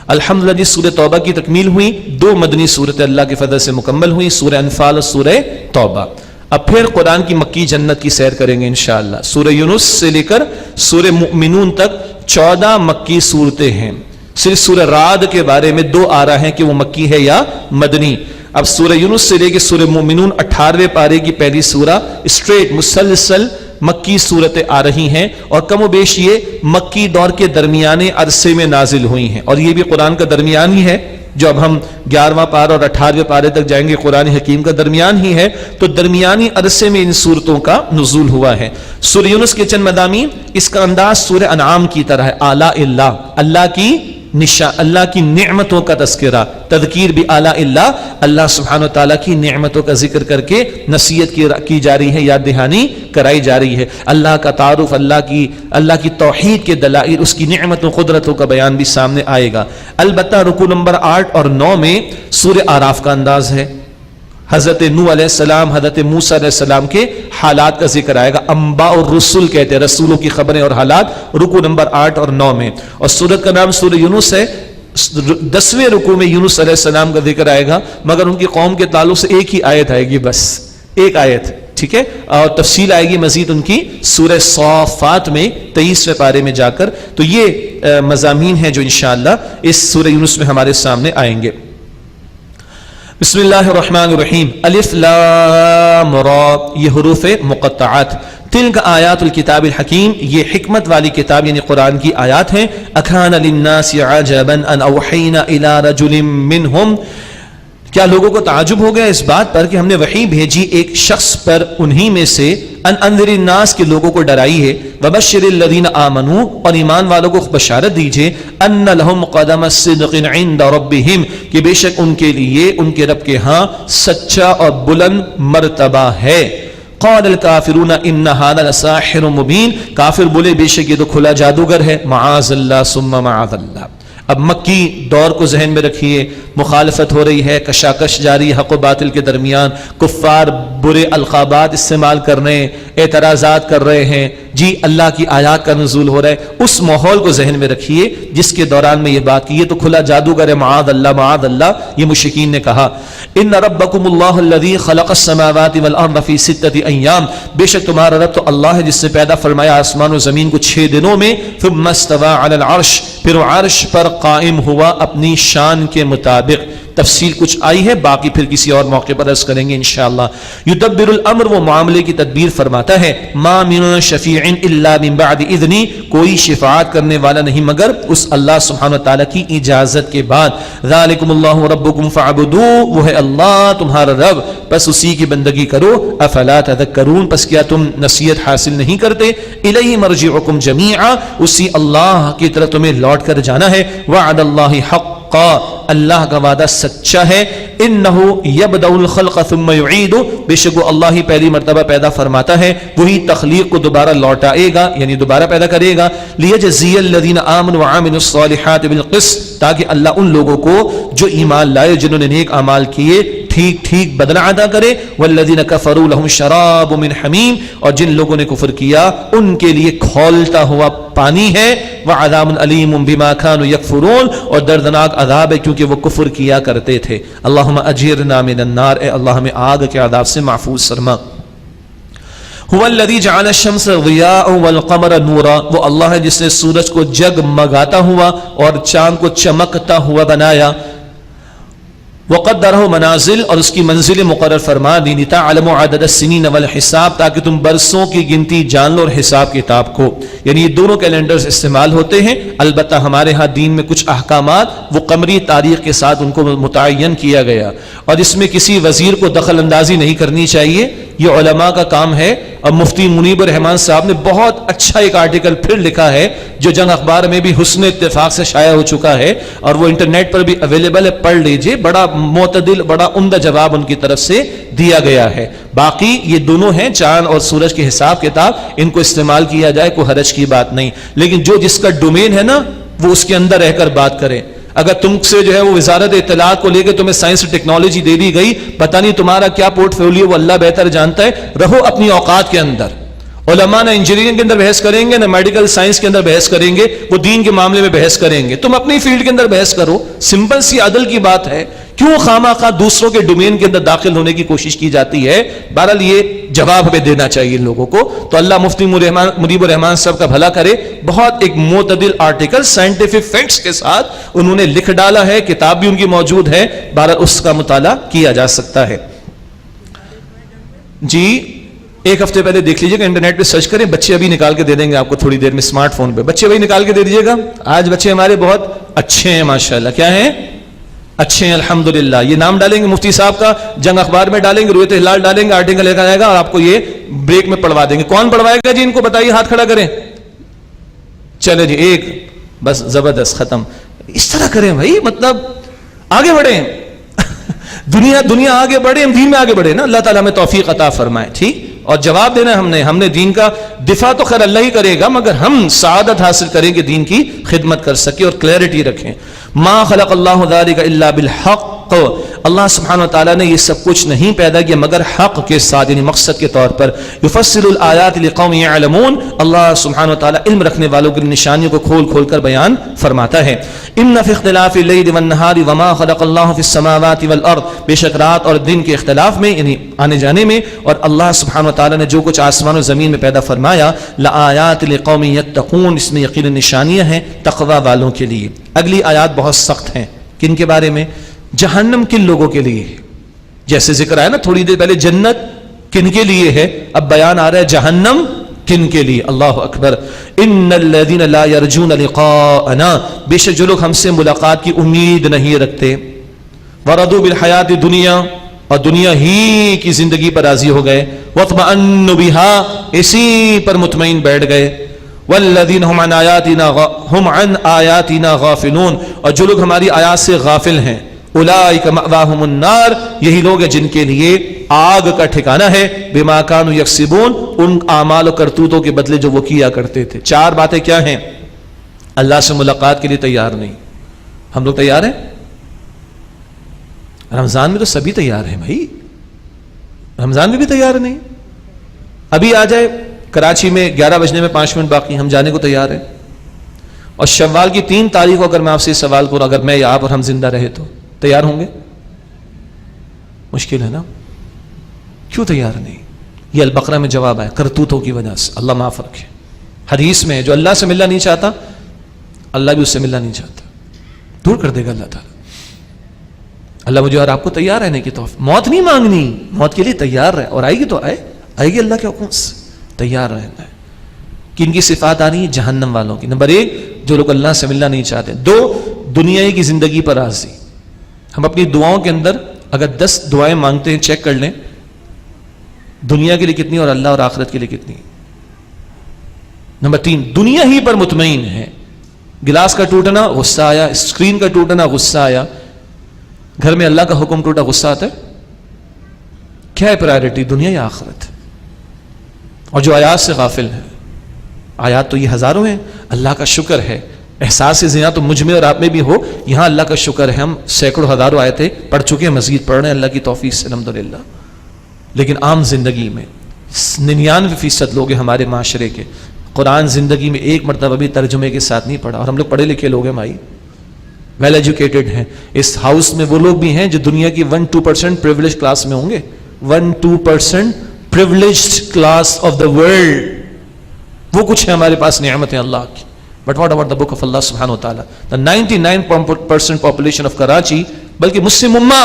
[SPEAKER 1] الحمدللہ جی سورہ توبہ کی تکمیل ہوئی، دو مدنی سورتیں اللہ کے فضل سے مکمل ہوئی، سورہ انفال اور سورہ توبہ. اب پھر قرآن کی مکی جنت کی سیر کریں گے انشاءاللہ. سورہ یونس سے لے کر سورہ مؤمنون تک 14 مکی صورتیں ہیں. صرف سورہ رعد کے بارے میں 2 آرا ہیں کہ وہ مکی ہے یا مدنی. اب سورہ یونس سے لے کے سورہ مؤمنون 18ویں پارے کی پہلی سورہ اسٹریٹ مسلسل مکی صورتیں آ رہی ہیں، اور کم و بیش یہ مکی دور کے درمیانے عرصے میں نازل ہوئی ہیں، اور یہ بھی قرآن کا درمیان ہی ہے. جو اب ہم 11واں پارہ اور 18ویں پارے تک جائیں گے قرآن حکیم کا درمیان ہی ہے، تو درمیانی عرصے میں ان صورتوں کا نزول ہوا ہے. سورہ یونس کے چند مضامین، اس کا انداز سورہ انعام کی طرح ہے، آلاء اللہ، اللہ کی اللہ کی نعمتوں کا تذکرہ، تذکیر بھی آلاء اللہ، اللہ سبحانہ و تعالیٰ کی نعمتوں کا ذکر کر کے نصیحت کی جا رہی ہے، یاد دہانی کرائی جا رہی ہے. اللہ کا تعارف، اللہ کی توحید کے دلائل، اس کی نعمتوں قدرتوں کا بیان بھی سامنے آئے گا. البتہ رکوع نمبر 8 اور 9 میں سورہ آراف کا انداز ہے. حضرت نوح علیہ السلام، حضرت موسیٰ علیہ السلام کے حالات کا ذکر آئے گا. انباء الرسل کہتے ہیں، رسولوں کی خبریں اور حالات، رکوع نمبر 8 اور 9 میں. اور سورت کا نام سورہ یونس ہے. 10ویں رکوع میں یونس علیہ السلام کا ذکر آئے گا، مگر ان کی قوم کے تعلق سے ایک ہی آیت آئے گی، بس ایک آیت، ٹھیک ہے. اور تفصیل آئے گی مزید ان کی سورہ صافات میں 23ویں پارے میں جا کر. تو یہ مضامین ہیں جو انشاءاللہ اس سورہ یونس میں ہمارے سامنے آئیں گے. بسم اللہ الرحمن الرحیم. الف لام را، یہ حروف مقطعات. تلک آیات الکتاب الحکیم، یہ حکمت والی کتاب یعنی قرآن کی آیات ہیں. اکان للناس عجبا ان اوحینا الی رجل منہم، کیا لوگوں کو تعجب ہو گیا اس بات پر کہ ہم نے وحی بھیجی ایک شخص پر انہی میں سے، ان انذر الناس کے لوگوں کو ڈرائی ہے، وبشر الذین آمنوا، اور ایمان والوں کو بشارت دیجئے، ان لہم قدم صدق عند ربہم، کہ بے شک ان کے لیے ان کے رب کے ہاں سچا اور بلند مرتبہ ہے. قال الکافرون ان ھذا لساحر مبین، کافر بولے بے شک یہ تو کھلا جادوگر ہے. معاذ اللہ ثم معاذ اللہ. اب مکی دور کو ذہن میں رکھیے، مخالفت ہو رہی ہے، کشاکش جاری حق و باطل کے درمیان، کفار برے القابات استعمال کر رہے ہیں، اعتراضات کر رہے ہیں، جی اللہ کی آیات کا نزول ہو رہا ہے. اس ماحول کو ذہن میں رکھیے جس کے دوران میں یہ بات کی، یہ تو کھلا جادوگر ہے، معاذ اللہ معاذ اللہ. یہ مشرکین نے کہا. ان ربکم اللہ الذی خلق السماوات والارض فی 6 ایام، بے شک تمہارا رب تو اللہ ہے جس نے پیدا فرمایا آسمان و زمین کو 6 دنوں میں. ثم استوى علی العرش، پھر عرش پر قائم ہوا اپنی شان کے مطابق. تفصیل کچھ آئی ہے، باقی پھر کسی اور موقع پر عرض کریں گے انشاءاللہ. یدبر الامر، وہ معاملے کی تدبیر فرماتا ہے. ما من شفیع الا من بعد اذنی، کوئی شفاعت کرنے والا نہیں مگر اس اللہ سبحانہ وتعالی کی اجازت کے بعد. ذالکم اللہ ربکم فاعبدوہ، وہ ہے اللہ تمہارا رب، بس اسی کی بندگی کرو. افلا تذکرون، پس کیا تم نصیحت حاصل نہیں کرتے. الیہ مرجعکم جمیعا، اسی اللہ کی طرف تمہیں لوٹ کر جانا ہے. وعد اللہ حقا، اللہ کا وعدہ سچا ہے. انہ یبدأ الخلق ثم یعید، بے شک وہ اللہ ہی پہلی مرتبہ پیدا فرماتا ہے، وہی تخلیق کو دوبارہ لوٹائے گا، یعنی دوبارہ پیدا کرے گا. لیجزی الذین آمنوا وعملوا الصالحات بالقسط، تاکہ اللہ ان لوگوں کو جو ایمان لائے، جنہوں نے نیک اعمال کیے، ٹھیک ٹھیک بدلہ ادا کرے. والذین کفروا لهم شراب من حمیم، اور جن لوگوں نے کفر کیا ان کے لیے کھولتا ہوا پانی ہے. وعذاب علیم بما كانوا یکفرون، اور دردناک عذاب ہے کیونکہ وہ کفر کیا کرتے تھے. اللہم اجرنا من النار، اے اللہ ہمیں آگ کے عذاب سے محفوظ فرما. هو الذی جعل الشمس ضیاء والقمر نورا، وہ اللہ ہے جس نے سورج کو جگمگاتا ہوا اور چاند کو چمکتا ہوا بنایا. وقدرہ منازل، اور اس کی منزل مقرر فرما دی. لتعلموا عدد السنین والحساب، تاکہ تم برسوں کی گنتی جان لو اور حساب کتاب کو. یعنی یہ دونوں کیلنڈرز استعمال ہوتے ہیں. البتہ ہمارے ہاں دین میں کچھ احکامات وہ قمری تاریخ کے ساتھ ان کو متعین کیا گیا، اور اس میں کسی وزیر کو دخل اندازی نہیں کرنی چاہیے. یہ علماء کا کام ہے. اور مفتی منیب الرحمان صاحب نے بہت اچھا ایک آرٹیکل پھر لکھا ہے جو جنگ اخبار میں بھی حسن اتفاق سے شائع ہو چکا ہے، اور وہ انٹرنیٹ پر بھی اویلیبل ہے، پڑھ لیجئے. بڑا معتدل، بڑا عمدہ جواب ان کی طرف سے دیا گیا ہے. باقی یہ دونوں ہیں، چاند اور سورج کے حساب کتاب، ان کو استعمال کیا جائے، کوئی حرج کی بات نہیں. لیکن جو جس کا ڈومین ہے نا، وہ اس کے اندر رہ کر بات کریں. اگر تم سے جو ہے وہ وزارت اطلاعات کو لے کے تمہیں سائنس اور ٹیکنالوجی دے دی گئی، پتہ نہیں تمہارا کیا پورٹ فولیو، وہ اللہ بہتر جانتا ہے. رہو اپنی اوقات کے اندر. علماء نہ انجینئرنگ کے اندر بحث کریں گے، نہ میڈیکل سائنس کے اندر بحث کریں گے، وہ دین کے معاملے میں بحث کریں گے. تم اپنی فیلڈ کے اندر بحث کرو. سمپل سی عدل کی بات ہے. کیوں خواہ خواہ دوسروں کے ڈومین کے اندر داخل ہونے کی کوشش کی جاتی ہے؟ بہرحال یہ جواب ہمیں دینا چاہیے ان لوگوں کو. تو اللہ مفتی منیب الرحمان صاحب کا بھلا کرے. بہت ایک معتدل آرٹیکل سائنٹیفک فیکٹس کے ساتھ انہوں نے لکھ ڈالا ہے. کتاب بھی ان کی موجود ہے، بہرحال اس کا مطالعہ کیا جا سکتا ہے. جی ایک ہفتے پہلے دیکھ لیجیے گا، انٹرنیٹ پہ سرچ کریں. بچے ابھی نکال کے دے دیں گے آپ کو تھوڑی دیر میں اسمارٹ فون پہ. بچے وہی نکال کے دے دیجیے گا. آج بچے ہمارے بہت اچھے ہیں ماشاءاللہ. کیا ہیں؟ اچھے ہیں الحمدللہ. یہ نام ڈالیں گے مفتی صاحب کا، جنگ اخبار میں ڈالیں گے، رویت ہلال ڈالیں گے، آرٹیکل لکھا جائے گا اور آپ کو یہ بریک میں پڑھوا دیں گے. کون پڑھوائے گا جی ان کو بتائیے، ہاتھ کھڑا کریں. چلے جی ایک، بس زبردست، ختم. اس طرح کریں بھائی، مطلب آگے بڑھیں. دنیا آگے بڑھے، ہم دین میں آگے بڑھے نا. اللہ تعالیٰ ہمیں توفیق عطا فرمائے. ٹھیک. اور جواب دینا ہے ہم نے دین کا دفاع تو خیر اللہ ہی کرے گا، مگر ہم سعادت حاصل کریں کہ دین کی خدمت کر سکے اور کلیئرٹی رکھیں. ما خلق اللہ ذالک الا بالحق، اللہ سبحانہ وتعالیٰ نے یہ سب کچھ نہیں پیدا کیا مگر حق کے ساتھ، یعنی مقصد کے طور پر. یفصل الآیات لقوم یعلمون، اللہ سبحانہ وتعالیٰ علم رکھنے والوں کی نشانیوں کو کھول کھول کر بیان فرماتا ہے. ان فی اختلاف اللیل والنہار وما خلق اللہ فی السماوات والارض، بے شک رات اور دن کے اختلاف میں، یعنی آنے جانے میں، اور اللہ سبحانہ وتعالیٰ نے جو کچھ آسمان و زمین میں پیدا فرمایا، لآیات لقوم یتقون، اس میں یقین نشانیاں ہیں تقوی والوں کے لیے. اگلی آیات بہت سخت ہیں. کن کے بارے میں؟ جہنم کن لوگوں کے لیے ہے. جیسے ذکر آیا نا تھوڑی دیر پہلے جنت کن کے لیے ہے، اب بیان آ رہا ہے جہنم کن کے لیے. اللہ اکبر. ان الذین لا یرجون لقاءنا، بے شک جو لوگ ہم سے ملاقات کی امید نہیں رکھتے، ورضوا بالحیات الدنیا، اور دنیا ہی کی زندگی پر راضی ہو گئے، واطمأنوا بها، اسی پر مطمئن بیٹھ گئے، والذین ہم عن آیاتنا غافلون، اور جو لوگ ہماری آیات سے غافل ہیں، اولئک مأواہم النار، یہی لوگ ہیں جن کے لیے آگ کا ٹھکانہ ہے، بما کانوا یکسبون، ان اعمال و کرتوتوں کے بدلے جو وہ کیا کرتے تھے. 4 باتیں کیا ہیں؟ اللہ سے ملاقات کے لیے تیار نہیں. ہم لوگ تیار ہیں؟ رمضان میں تو سبھی تیار ہیں بھائی، رمضان میں بھی تیار نہیں. ابھی آ جائے کراچی میں 11 بجنے میں 5 منٹ باقی، ہم جانے کو تیار ہیں. اور شوال کی 3 تاریخ کو اگر میں آپ سے سوال کروں، اگر میں یا آپ اور ہم زندہ رہے تو تیار ہوں گے؟ مشکل ہے نا. کیوں تیار نہیں؟ یہ البقرہ میں جواب ہے، کرتوتوں کی وجہ سے. اللہ معاف رکھے. حدیث میں جو اللہ سے ملنا نہیں چاہتا، اللہ بھی اس سے ملنا نہیں چاہتا، دور کر دے گا اللہ تعالیٰ. اللہ مجھے اور آپ کو تیار رہنے کی توفیق. موت نہیں مانگنی, موت کے لیے تیار رہے, اور آئے گی تو آئے گی اللہ کے حکم سے, تیار رہنا ہے. کن کی صفات آ رہی ہے؟ جہنم والوں کی. نمبر 1 جو لوگ اللہ سے ملنا نہیں چاہتے. 2 دنیا کی زندگی پر راضی. ہم اپنی دعاؤں کے اندر اگر 10 دعائیں مانگتے ہیں چیک کر لیں دنیا کے لیے کتنی اور اللہ اور آخرت کے لیے کتنی. نمبر 3 دنیا ہی پر مطمئن ہے. گلاس کا ٹوٹنا غصہ آیا, اسکرین کا ٹوٹنا غصہ آیا, گھر میں اللہ کا حکم ٹوٹا غصہ آتا ہے. کیا ہے پرائرٹی, دنیا یا آخرت؟ اور جو آیات سے غافل ہے, آیات تو یہ ہزاروں ہیں, اللہ کا شکر ہے. احساس زنا تو مجھ میں اور آپ میں بھی ہو, یہاں اللہ کا شکر ہے ہم سینکڑوں ہزاروں آیتیں پڑھ چکے ہیں, مزید پڑھ رہے ہیں اللہ کی توفیق سے الحمدللہ. لیکن عام زندگی میں 99% لوگ ہیں ہمارے معاشرے کے, قرآن زندگی میں ایک مرتبہ بھی ترجمے کے ساتھ نہیں پڑھا. اور ہم لوگ پڑھے لکھے لوگ ہیں بھائی, ویل ایجوکیٹڈ ہیں. اس ہاؤس میں وہ لوگ بھی ہیں جو دنیا کی 1-2% پریویلیج کلاس میں ہوں گے, 1-2% privileged class of the world. وہ کچھ ہے ہمارے پاس نعمتیں اللہ کی. But what about the book of Allah subhanahu wa ta'ala? The 99% population of Karachi, بلکہ مسلم امہ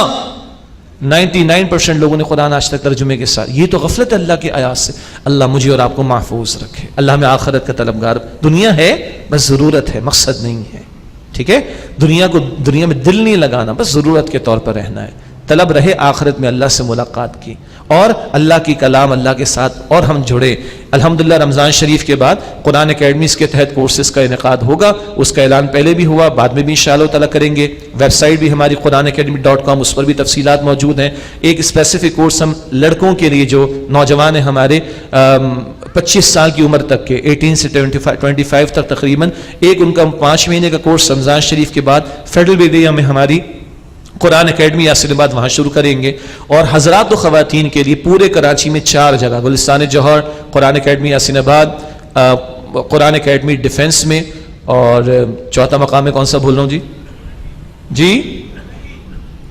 [SPEAKER 1] 99% لوگوں نے قرآن آج تک ترجمے کے ساتھ. یہ تو غفلت ہے اللہ کی آیات سے. اللہ مجھے اور آپ کو محفوظ رکھے. اللہ میں آخرت کا طلبگار. دنیا ہے بس ضرورت ہے, مقصد نہیں ہے. ٹھیک ہے, دنیا میں دل نہیں لگانا, بس ضرورت کے طور پر رہنا ہے. طلب رہے آخرت میں اللہ سے ملاقات کی اور اللہ کی کلام اللہ کے ساتھ اور ہم جڑے. الحمدللہ رمضان شریف کے بعد قرآن اکیڈمیز کے تحت کورسز کا انعقاد ہوگا. اس کا اعلان پہلے بھی ہوا, بعد میں بھی انشاءاللہ تعالیٰ کریں گے. ویب سائٹ بھی ہماری quranacademy.com, اس پر بھی تفصیلات موجود ہیں. ایک اسپیسیفک کورس ہم لڑکوں کے لیے جو نوجوان ہیں ہمارے 25 سال کی عمر تک کے, 18 سے 25 تک تقریباً, ایک ان کا 5 مہینے کا کورس رمضان شریف کے بعد فیڈرل ایریا میں ہماری قرآن اکیڈمی یاسر آباد وہاں شروع کریں گے. اور حضرات و خواتین کے لیے پورے کراچی میں 4 جگہ, گلستان جوہر, قرآن اکیڈمی یاسر آباد, قرآن اکیڈمی ڈیفنس میں, اور چوتھا مقام ہے کون سا بھول رہا ہوں جی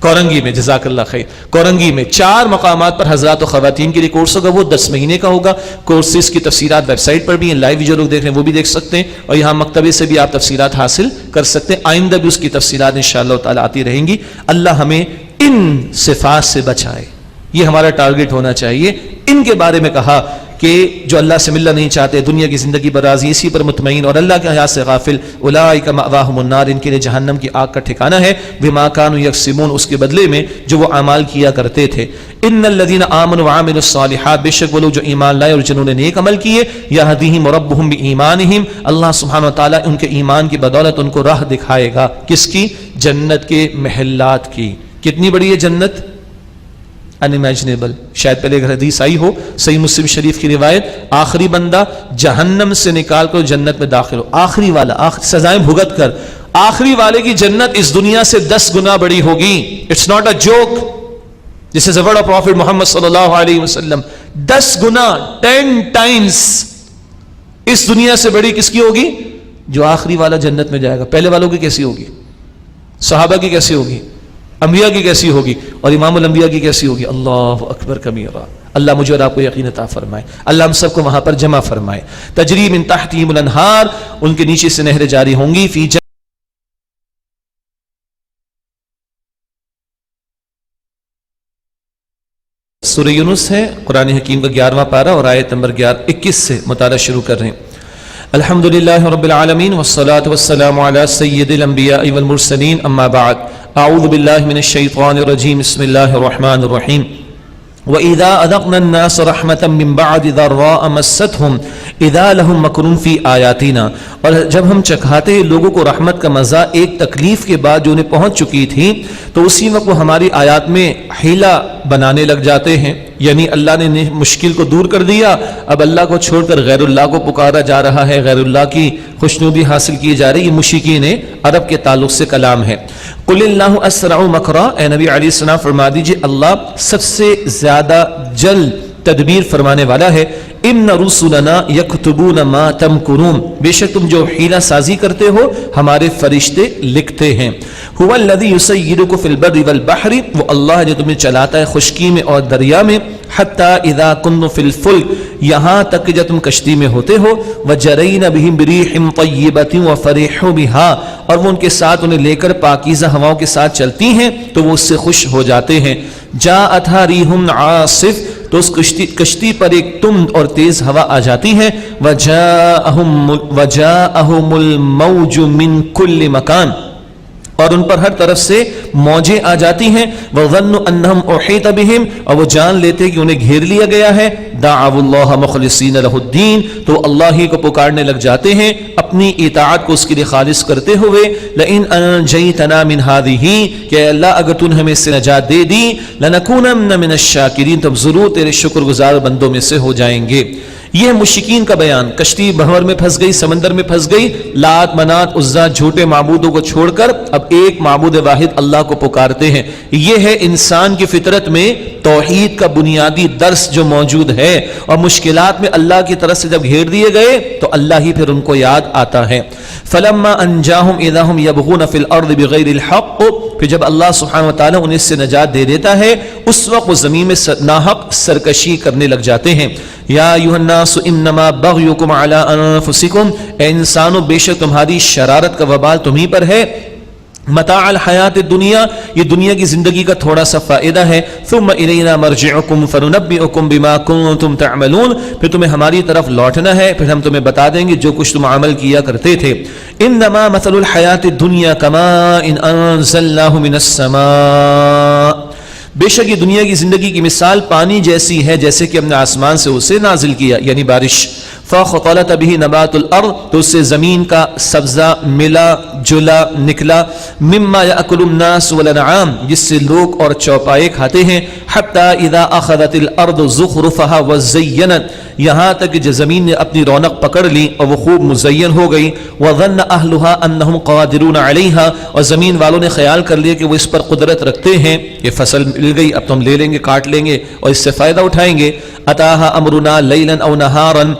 [SPEAKER 1] کورنگی میں. جزاک اللہ خیر. کورنگی میں 4 مقامات پر حضرات و خواتین کے لیے کورس ہوگا. وہ 10 مہینے کا ہوگا. کورسز کی تفصیلات ویب سائٹ پر بھی ہیں, لائیو جو لوگ دیکھ رہے ہیں وہ بھی دیکھ سکتے ہیں, اور یہاں مکتبے سے بھی آپ تفصیلات حاصل کر سکتے ہیں. آئندہ بھی اس کی تفصیلات انشاءاللہ تعالی آتی رہیں گی. اللہ ہمیں ان صفات سے بچائے, یہ ہمارا ٹارگٹ ہونا چاہیے. ان کے بارے میں کہا کہ جو اللہ سے ملنا نہیں چاہتے, دنیا کی زندگی پر راضی, اسی پر مطمئن اور اللہ کے حیات سے غافل, اولئک مأواہم النار, ان کے لیے جہنم کی آگ کا ٹھکانہ ہے. بما کانوا یکسبون, اس کے بدلے میں جو وہ اعمال کیا کرتے تھے. ان الذین آمنوا وعملوا الصالحات, بے شک وہ لوگ جو ایمان لائے اور جنہوں نے نیک عمل کیے, یہدیہم ربہم بایمانہم, اللہ سبحانہ وتعالیٰ ان کے ایمان کی بدولت ان کو راہ دکھائے گا. کس کی؟ جنت کے محلات کی. کتنی بڑی ہے جنت؟ انیمیجنیبل. شاید پہلے ایک حدیث آئی ہو, صحیح مسلم شریف کی روایت, آخری بندہ جہنم سے نکال کر جنت میں داخل ہو, آخری والا, سزائیں بھگت کر, آخری والے کی جنت اس دنیا سے 10 گنا بڑی ہوگی. It's not a joke, this is a word of prophet محمد صلی اللہ علیہ وسلم. 10 گنا, 10 ٹائمز اس دنیا سے بڑی کس کی ہوگی؟ جو آخری والا جنت میں جائے گا. پہلے والوں کی کیسی ہوگی؟ صحابہ کی کیسی ہوگی؟ انبیاء کی کیسی ہوگی؟ اور امام الانبیاء کی کیسی ہوگی؟ اللہ اکبر کبیرہ. اللہ مجھے اور آپ کو یقین عطا فرمائے. اللہ ہم سب کو وہاں پر جمع فرمائے. تجری من تحتہم الانہار, ان کے نیچے سے نہریں جاری ہوں گی. فی سورہ یونس ہے, قرآن حکیم کا 11واں پارہ اور آیت نمبر 21 سے مطالعہ شروع کر رہے ہیں. الحمدللہ رب العالمین والصلاة والسلام علی سید الانبیاء والمرسلین, اما بعد. اعوذ باللہ من الشیطان الرجیم, بسم اللہ الرحمن الرحیم. وَإِذَا أَذَقْنَا النَّاسَ رَحْمَةً مِّن بَعْدِ ضَرَّاءَ مَسَّتْهُمْ إِذَا لَهُمْ مَكْرٌ فِي آيَاتِنَا, اور جب ہم چکھاتے ہیں لوگوں کو رحمت کا مزہ ایک تکلیف کے بعد جو انہیں پہنچ چکی تھی, تو اسی وقت وہ ہماری آیات میں حیلہ بنانے لگ جاتے ہیں. یعنی اللہ نے مشکل کو دور کر دیا, اب اللہ کو چھوڑ کر غیر اللہ کو پکارا جا رہا ہے, غیر اللہ کی خوشنودی حاصل کی جا رہی. یہ مشرکین عرب کے تعلق سے کلام ہے. قل اللہ اسرع مکرا, اے نبی علیہ السلام فرما دیجئے اللہ سب سے زیادہ جلد تدبیر فرمانے والا ہے. ان رسلنا یکتبون ما تمکرون, بے شک تم جو حیلہ سازی کرتے ہو ہمارے فرشتے لکھتے ہیں. هو الذی یسیرکم فی البر والبحر, وہ اللہ ہے جو تمہیں چلاتا ہے خشکی میں اور دریا میں. حتی اذا کنتم فی الفلک، یہاں تک کہ جب تم کشتی میں ہوتے ہو، وجرین بہم بریح طیبۃ وفرحوا بها، اور وہ ان کے ساتھ انہیں لے کر پاکیزہ ہواؤں کے ساتھ چلتی ہیں تو وہ اس سے خوش ہو جاتے ہیں. جاءتها ریح عاصف، تو اس کشتی پر ایک تند اور تیز ہوا آ جاتی ہے. وجاءہم الموج من کل مکان، اور ان پر ہر طرف سے موجیں آ جاتی ہیں. وظنوا انہم احیط بہم، اور وہ جان لیتے کہ انہیں گھیر لیا گیا ہے. دعوا اللہ مخلصین لہ الدین، تو اللہ ہی کو پکارنے لگ جاتے ہیں اپنی اطاعت کو اس کے لیے خالص کرتے ہوئے. لئن انجیتنا من ہذہ، کہ اللہ اگر تو نے ہمیں اس سے نجات دے دی، لنکونن من الشاکرین، تو ضرور تیرے شکر گزار بندوں میں سے ہو جائیں گے. یہ مشرکین کا بیان. کشتی بحر میں پھنس گئی، سمندر میں پھنس گئی، لات منات عزا جھوٹے معبودوں کو چھوڑ کر اب ایک معبود واحد اللہ کو پکارتے ہیں. یہ ہے انسان کی فطرت میں توحید کا بنیادی درس جو موجود ہے، اور مشکلات میں اللہ کی طرف سے جب گھیر دیے گئے تو اللہ ہی پھر ان کو یاد آتا ہے. فلما انجاہم اذا ہم یبغون فی الارض بغیر الحق، پھر جب اللہ سبحانہ وتعالی انہیں اس سے نجات دے دیتا ہے، اس وقت وہ زمین میں ناحق سرکشی کرنے لگ جاتے ہیں. یا ایھا الناس انما بغیکم علی انفسکم، اے انسانوں بے شک تمہاری شرارت کا وبال تمہیں پر ہے. متاع الحیات الدنیا، یہ دنیا کی زندگی کا تھوڑا سا فائدہ ہے. ثم الینا مرجعکم فننبئکم بما کنتم تعملون، پھر تمہیں ہماری طرف لوٹنا ہے، پھر ہم تمہیں بتا دیں گے جو کچھ تم عمل کیا کرتے تھے. انما مثل الحیات الدنیا کماء انزلناہ من السماء، بے شک یہ دنیا کی زندگی کی مثال پانی جیسی ہے جیسے کہ ہم نے آسمان سے اسے نازل کیا، یعنی بارش. فاختلط به نبات الارض، تو اس سے زمین کا سبزہ ملا جلا نکلا. مما یاکل الناس والانعام، جس سے لوگ اور چوپائے کھاتے ہیں. حتی اذا اخذت الارض زخرفها وزینت، یہاں تک کہ زمین نے اپنی رونق پکڑ لی اور وہ خوب مزین ہو گئی. وظن اهلها انهم قادرون علیها، اور زمین والوں نے خیال کر لیا کہ وہ اس پر قدرت رکھتے ہیں. یہ فصل مل گئی، اب تو ہم لے لیں گے، کاٹ لیں گے اور اس سے فائدہ اٹھائیں گے. اتاها امرنا لیلا او نهارا،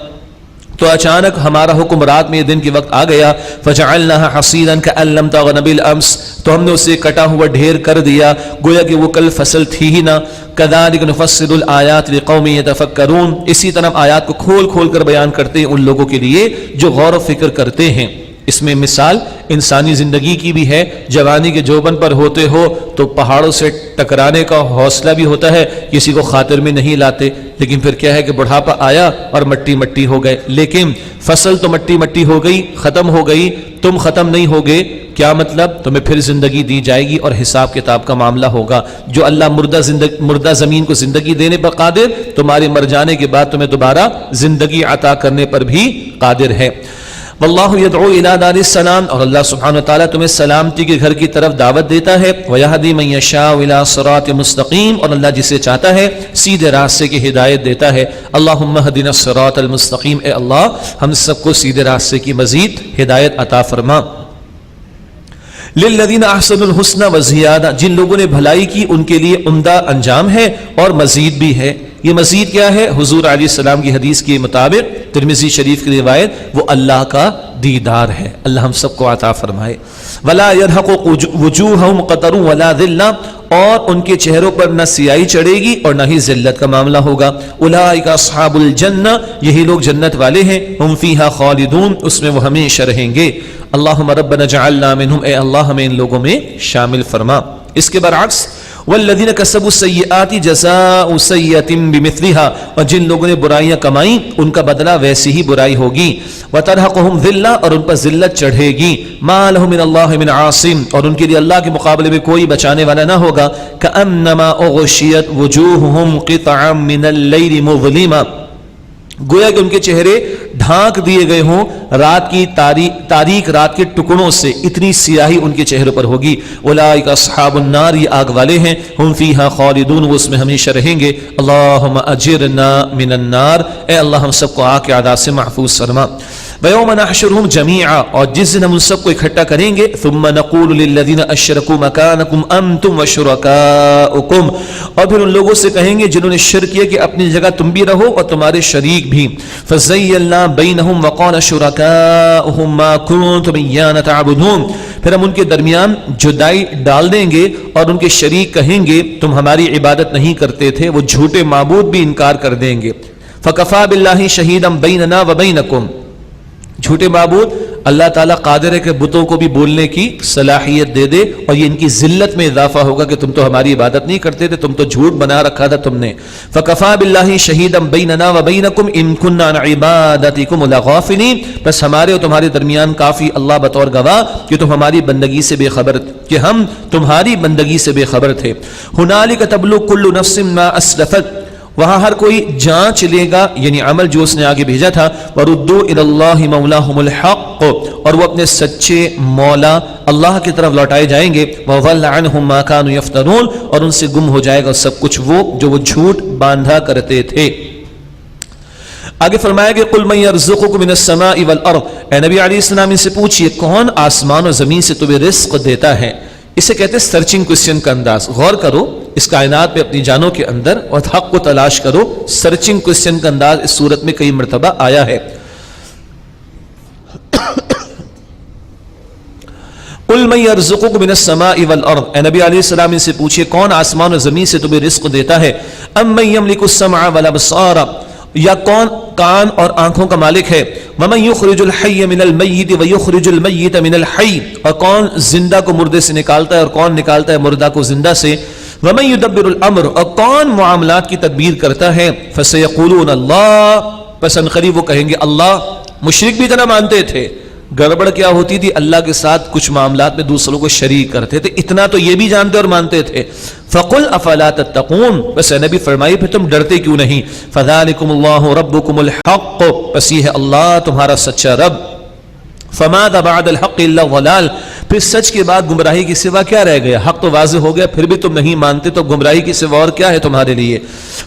[SPEAKER 1] تو اچانک ہمارا حکم رات میں دن کے وقت آ گیا. فجعلناها حصیدا کأن لم تغن بالامس، تو ہم نے اسے کٹا ہوا ڈھیر کر دیا گویا کہ وہ کل فصل تھی ہی نہ. كذلك نفصل الآیات لقوم يتفکرون، اسی طرح آیات کو کھول کھول کر بیان کرتے ہیں ان لوگوں کے لیے جو غور و فکر کرتے ہیں. اس میں مثال انسانی زندگی کی بھی ہے. جوانی کے جوبن پر ہوتے ہو تو پہاڑوں سے ٹکرانے کا حوصلہ بھی ہوتا ہے، کسی کو خاطر میں نہیں لاتے، لیکن پھر کیا ہے کہ بڑھاپا آیا اور مٹی مٹی ہو گئے. لیکن فصل تو مٹی مٹی ہو گئی، ختم ہو گئی، تم ختم نہیں ہوگے. کیا مطلب؟ تمہیں پھر زندگی دی جائے گی اور حساب کتاب کا معاملہ ہوگا. جو اللہ مردہ زمین کو زندگی دینے پر قادر، تمہارے مر جانے کے بعد تمہیں دوبارہ زندگی عطا کرنے پر بھی قادر ہے. واللہ یدعو الی دار السلام، اور اللہ سبحانہ وتعالی تمہیں سلامتی کے گھر کی طرف دعوت دیتا ہے. ویہدی من یشاء الی صراط مستقیم، اور اللہ جسے چاہتا ہے سیدھے راستے کی ہدایت دیتا ہے. اللہم اہدنا الصراط المستقیم، اے اللہ ہم سب کو سیدھے راستے کی مزید ہدایت عطا فرما. للذین احسنوا الحسنى وزیادہ، جن لوگوں نے بھلائی کی ان کے لیے عمدہ انجام ہے اور مزید بھی ہے. یہ مزید کیا ہے؟ حضور علیہ السلام کی حدیث کے مطابق ترمذی شریف کی روایت، وہ اللہ کا دیدار ہے. اللہ ہم سب کو عطا فرمائے. ولا يرهق وجوههم قتر ولا ذلہ، اور ان کے چہروں پر نہ سیاہی چڑھے گی اور نہ ہی ذلت کا معاملہ ہوگا. اولئک اصحاب الجنہ، یہی لوگ جنت والے ہیں. ہم فیہا خالدون، اس میں وہ ہمیشہ رہیں گے. اللہم ربنا جعلنا منہم، اے اللہ ہمیں ان لوگوں میں شامل فرما. اس کے برعکس والذین کسبوا السیئات جزاء سیئۃ بمثلها، اور جن لوگوں نے برائیاں کمائیں ان کا بدلہ ویسی ہی برائی ہوگی. وترهقهم ذلہ، اور ان پر ذلت چڑھے گی. ما لهم من اللہ من عاصم، اور ان کے لیے اللہ کے مقابلے میں کوئی بچانے والا نہ ہوگا. کأنما اغشیت وجوہهم قطعا من اللیل مظلما، گویا کہ ان کے چہرے ڈھانک دیے گئے ہوں رات کی تاریک رات کے ٹکڑوں سے، اتنی سیاہی ان کے چہروں پر ہوگی. اولئک اصحاب النار، یہ آگ والے ہیں. ہم فیہا خالدون، وہ اس میں ہمیشہ رہیں گے. اللہم اجرنا من النار، اے اللہ ہم سب کو آگ کے عذاب سے محفوظ فرما. وَيَوْمَ نَحْشُرُهُمْ جَمِيعًا، اور جس دن ہم ان سب کو اکٹھا کریں گے، ثُمَّ نَقُولُ لِلَّذِينَ أَشْرَكُوا مَكَانَكُمْ أَنْتُمْ وَشُرَكَاؤُكُمْ، اور پھر ان لوگوں سے کہیں گے جنہوں نے شرک کیا کہ اپنی جگہ تم بھی رہو اور تمہارے شریک بھی. فَزَيَّلْنَا بَيْنَهُمْ وَقَالَ شُرَكَاؤُهُمْ مَا كُنتُمْ إِيَّانَا تَعْبُدُونَ، پھر ہم ان کے درمیان جدائی ڈال دیں گے اور ان کے شریک کہیں گے تم ہماری عبادت نہیں کرتے تھے، وہ جھوٹے معبود بھی انکار کر دیں گے. فَكَفَى بِاللَّهِ شَهِيدًا بَيْنَنَا وَبَيْنَكُمْ، جھوٹے معبود اللہ تعالیٰ قادر ہے کہ بتوں کو بھی بولنے کی صلاحیت دے دے، اور یہ ان کی ذلت میں اضافہ ہوگا کہ تم تو ہماری عبادت نہیں کرتے تھے، تم تو جھوٹ بنا رکھا تھا تم نے. فَكَفَى بِاللَّهِ شَهِيدًا بَيْنَنَا وَبَيْنَكُمْ إِن كُنَّا عَنْ عِبَادَتِكُمْ لَغَافِلِينَ، بس ہمارے اور تمہارے درمیان کافی اللہ بطور گواہ کہ تم ہماری بندگی سے بے خبر، کہ ہم تمہاری بندگی سے بے خبر تھے. هُنَالِكَ تَبْلُو كُلُّ نَفْسٍ مَا أَسْلَفَتْ، وہاں ہر کوئی جانچ لے گا یعنی عمل جو اس نے آگے بھیجا تھا. وَرُدُّوا إِلَى اللَّهِ مَوْلَاهُمُ الْحَقِّ، اور وہ اپنے سچے مولا اللہ کی طرف لوٹائے جائیں گے. وَضَلَّ عَنْهُمْ مَا كَانُوا يَفْتَرُونَ، اور ان سے گم ہو جائے گا سب کچھ وہ جو وہ جھوٹ باندھا کرتے تھے. آگے فرمایا کہ قُلْ مَن يَرْزُقُكُم مِّنَ السَّمَاءِ وَالْأَرْضِ، اے نبی علیہ السلام ان سے پوچھئے کون آسمان اور زمین سے تمہیں رزق دیتا ہے. اسے کہتے ہیں سرچنگ کوسچن کا انداز. غور کرو اس کائنات میں اپنی جانوں کے اندر اور حق کو تلاش کرو. سرچنگ کوسچن کا انداز اس صورت میں کئی مرتبہ آیا ہے. قُلْ مَن يَرْزُقُكُم مِّنَ السَّمَاءِ وَالْأَرْضِ، اے نبی علیہ السلام ان سے پوچھئے کون آسمان اور زمین سے تمہیں رزق دیتا ہے. أَمَّن يَمْلِكُ السَّمْعَ وَالْأَبْصَارَ، یا کون کان اور آنکھوں کا مالک ہے. وَمَن يُخْرِجُ الْحَيَّ مِنَ الْمَيِّتِ وَيُخْرِجُ الْمَيِّتَ مِنَ الْحَيِّ، اور کون زندہ کو مردے سے نکالتا ہے اور کون نکالتا ہے مردہ کو زندہ سے. وَمَن يُدَبِّرُ الْأَمْرَ، اور کون معاملات کی تدبیر کرتا ہے. فَسَيَقُولُونَ اللَّهُ، پس ان قریب وہ کہیں گے اللہ. مشرک بھی اتنا مانتے تھے. گڑبڑ کیا ہوتی تھی؟ اللہ کے ساتھ کچھ معاملات میں دوسروں کو شریک کرتے تھے. اتنا تو یہ بھی جانتے اور مانتے تھے. فَقُلْ أَفَلَا تَتَّقُونَ، بس اے نبی فرمائیے پھر تم ڈرتے کیوں نہیں. فَذَلِكُمُ اللَّهُ رَبُّكُمُ الْحَقُّ، بس یہ ہے اللہ تمہارا سچا رب. فَمَاذَا بَعْدَ الْحَقِّ إِلَّا الضَّلَالُ، پھر سچ کے بعد گمراہی کی سوا کیا رہ گیا؟ حق تو واضح ہو گیا پھر بھی تم نہیں مانتے، تو گمراہی کی سوا اور کیا ہے تمہارے لیے.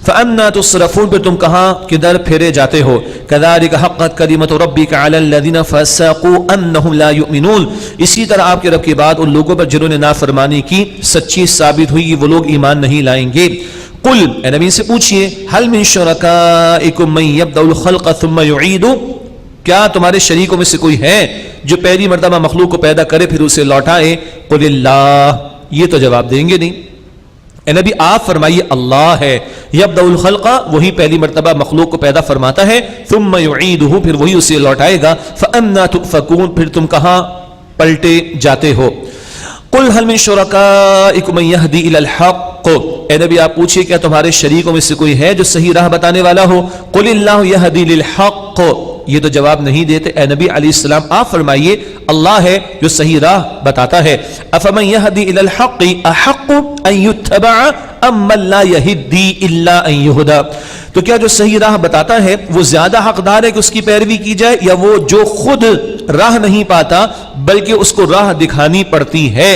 [SPEAKER 1] فَأَنَّا تُصْرَفُونَ، پھر تم کہاں کدھر پھیرے جاتے ہو. كَذَلِكَ حَقَّتْ كَلِمَةُ رَبِّكَ عَلَى الَّذِينَ فَسَقُوا أَنَّهُمْ لَا يُؤْمِنُونَ، اسی طرح آپ کے رب کی بات ان لوگوں پر جنہوں نے نافرمانی کی سچی ثابت ہوئی، وہ لوگ ایمان نہیں لائیں گے. قُلْ، اے نبی سے پوچھئے هَلْ مِن شُرَكَائِكُم مَّن يَبْدَأُ الْخَلْقَ ثُمَّ يُعِيدُهُ، کیا تمہارے شریکوں میں سے کوئی ہے جو پہلی مرتبہ مخلوق کو پیدا کرے پھر اسے لوٹائے. قُلِ اللَّهُ، یہ تو جواب دیں گے نہیں. اے نبی آپ فرمائیے اللہ ہے. یبدأ الخلق، وہی پہلی مرتبہ مخلوق کو پیدا فرماتا ہے. ثم يعيده، پھر وہی اسے لوٹائے گا. فأنا تؤفكون، پھر تم کہاں پلٹے جاتے ہو. قل هل من شركائكم من يهدي الى الحق، اے نبی آپ پوچھئے کیا تمہارے شریکوں میں سے کوئی ہے جو صحیح راہ بتانے والا ہو. قل الله يهدي للحق، یہ تو جواب نہیں دیتے. اے نبی علیہ السلام آپ فرمائیے اللہ ہے جو صحیح راہ بتاتا ہے. افمن يهدي الى الحق احق ان يتبع ام من لا يهدي الا ان يهدى، تو کیا جو صحیح راہ بتاتا ہے وہ زیادہ حقدار ہے کہ اس کی پیروی کی جائے، یا وہ جو خود راہ نہیں پاتا بلکہ اس کو راہ دکھانی پڑتی ہے.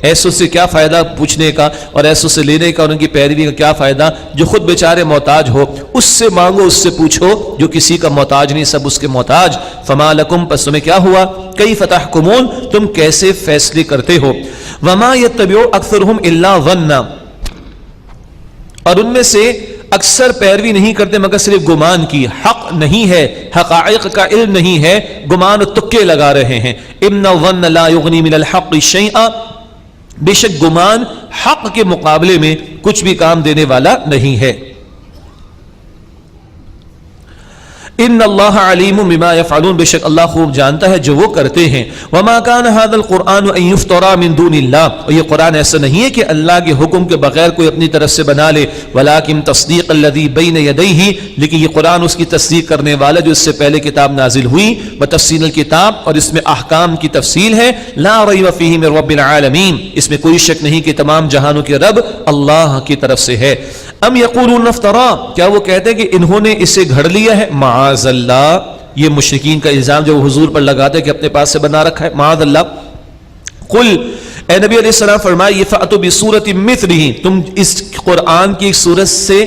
[SPEAKER 1] ایسوں سے کیا فائدہ پوچھنے کا اور ایسوں سے لینے کا اور ان کی پیروی کا کیا فائدہ؟ جو خود بیچارے محتاج ہو اس سے مانگو، اس سے پوچھو جو کسی کا محتاج نہیں، سب اس کے محتاج. فما لکم، پس تمہیں کیا ہوا؟ کیف تحکمون، تم کیسے فیصلے کرتے ہو. وما یتبع اکثرهم الا ظنا، اور ان میں سے اکثر پیروی نہیں کرتے مگر صرف گمان کی. حق نہیں ہے، حقائق کا علم نہیں ہے، گمان و تکے لگا رہے ہیں. ان الظن لا یغنی من الحق شیئا، بے شک گمان حق کے مقابلے میں کچھ بھی کام دینے والا نہیں ہے. ان اللہ علیم بما یفعلون، بے شک اللہ خوب جانتا ہے جو وہ کرتے ہیں. وما كان هذا القرآن ان يفترى من دون اللہ، اور یہ قرآن ایسا نہیں ہے کہ اللہ کے حکم کے بغیر کوئی اپنی طرف سے بنا لے. ولكن تصدیق الذی بین یدیہ، لیکن یہ قرآن اس کی تصدیق کرنے والا جو اس سے پہلے کتاب نازل ہوئی. وتفصیل الکتاب، اور اس میں احکام کی تفصیل ہے. لا ریب فیہ من رب العالمین، اس میں کوئی شک نہیں کہ تمام جہانوں کے رب اللہ کی طرف سے ہے. ام یقولون افترا، کیا وہ کہتے ہیں کہ انہوں نے اسے گھڑ لیا ہے. معاذ اللہ، یہ مشرکین کا الزام جو حضور پر لگاتے ہیں کہ اپنے پاس سے بنا رکھا ہے. معاذ اللہ. قل، اے نبی علیہ السلام فرمائیے فأتوا بسورۃ مثلہ، تم اس قرآن کی ایک سورت سے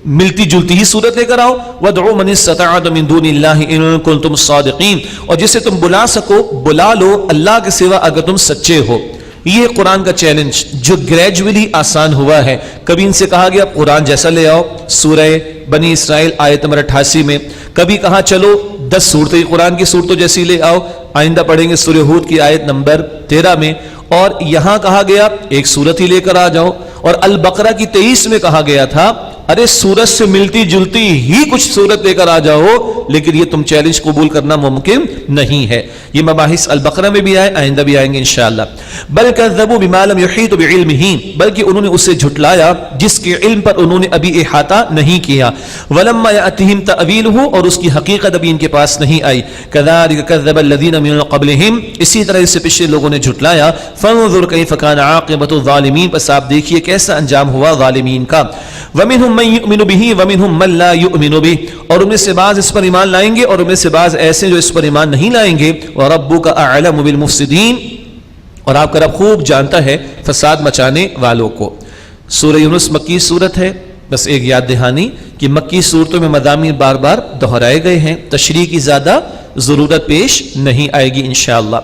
[SPEAKER 1] ملتی جلتی ہی صورت لے کر آؤ. وَادْعُوا مَنِ اسْتَطَعْتُم مِّن دُونِ اللَّهِ إِن كُنتُمْ صَادِقِينَ, اور جسے تم بلا سکو بلا لو اللہ کے سوا اگر تم سچے ہو. یہ قرآن کا چیلنج جو گریجولی آسان ہوا ہے. کبھی ان سے کہا گیا قرآن جیسا لے آؤ سورہ بنی اسرائیل آیت نمبر 88 میں, کبھی کہا چلو 10 صورتیں قرآن کی صورتوں جیسی لے آؤ, آئندہ پڑھیں گے سورہ ہود کی آیت نمبر 13 میں, اور یہاں کہا گیا ایک صورت ہی لے کر آ جاؤ. اور البقرہ کی 23 میں کہا گیا تھا ارے سورت سے ملتی جلتی ہی کچھ صورت لے کر آ جاؤ, لیکن یہ تم چیلنج قبول کرنا ممکن نہیں ہے. یہ مباحث البقرہ میں بھی آئے, آئندہ بھی آئیں گے انشاءاللہ. بل کذبوا بما لم يحيطوا بعلمه, بلکہ انہوں نے اسے جھٹلایا جس کے علم پر انہوں نے ابھی احاطہ نہیں کیا. ولما يأتهم تأويله, اور اس کی حقیقت ابھی ان کے پاس نہیں آئی. كذلك كذب الذين من قبلهم, اسی طرح اس سے پچھلے لوگوں نے جھٹلایا. فانظر كيف كان عاقبة الظالمين, بس آپ دیکھیے کیسا انجام ہوا ظالمین کا. ومنهم من يؤمن به ومنهم من لا يؤمن به, اور ان میں سے بعض اس پر ایمان لائیں گے اور ان میں سے بعض ایسے جو اس پر ایمان نہیں لائیں گے. وربك اعلم بالمفسدين, اور آپ کا رب خوب جانتا ہے فساد مچانے والوں کو. سورہ یونس مکی صورت ہے. بس ایک یاد دہانی کہ مکی صورتوں میں مضامین بار بار دہرائے گئے ہیں, تشریح کی زیادہ ضرورت پیش نہیں آئے گی انشاءاللہ.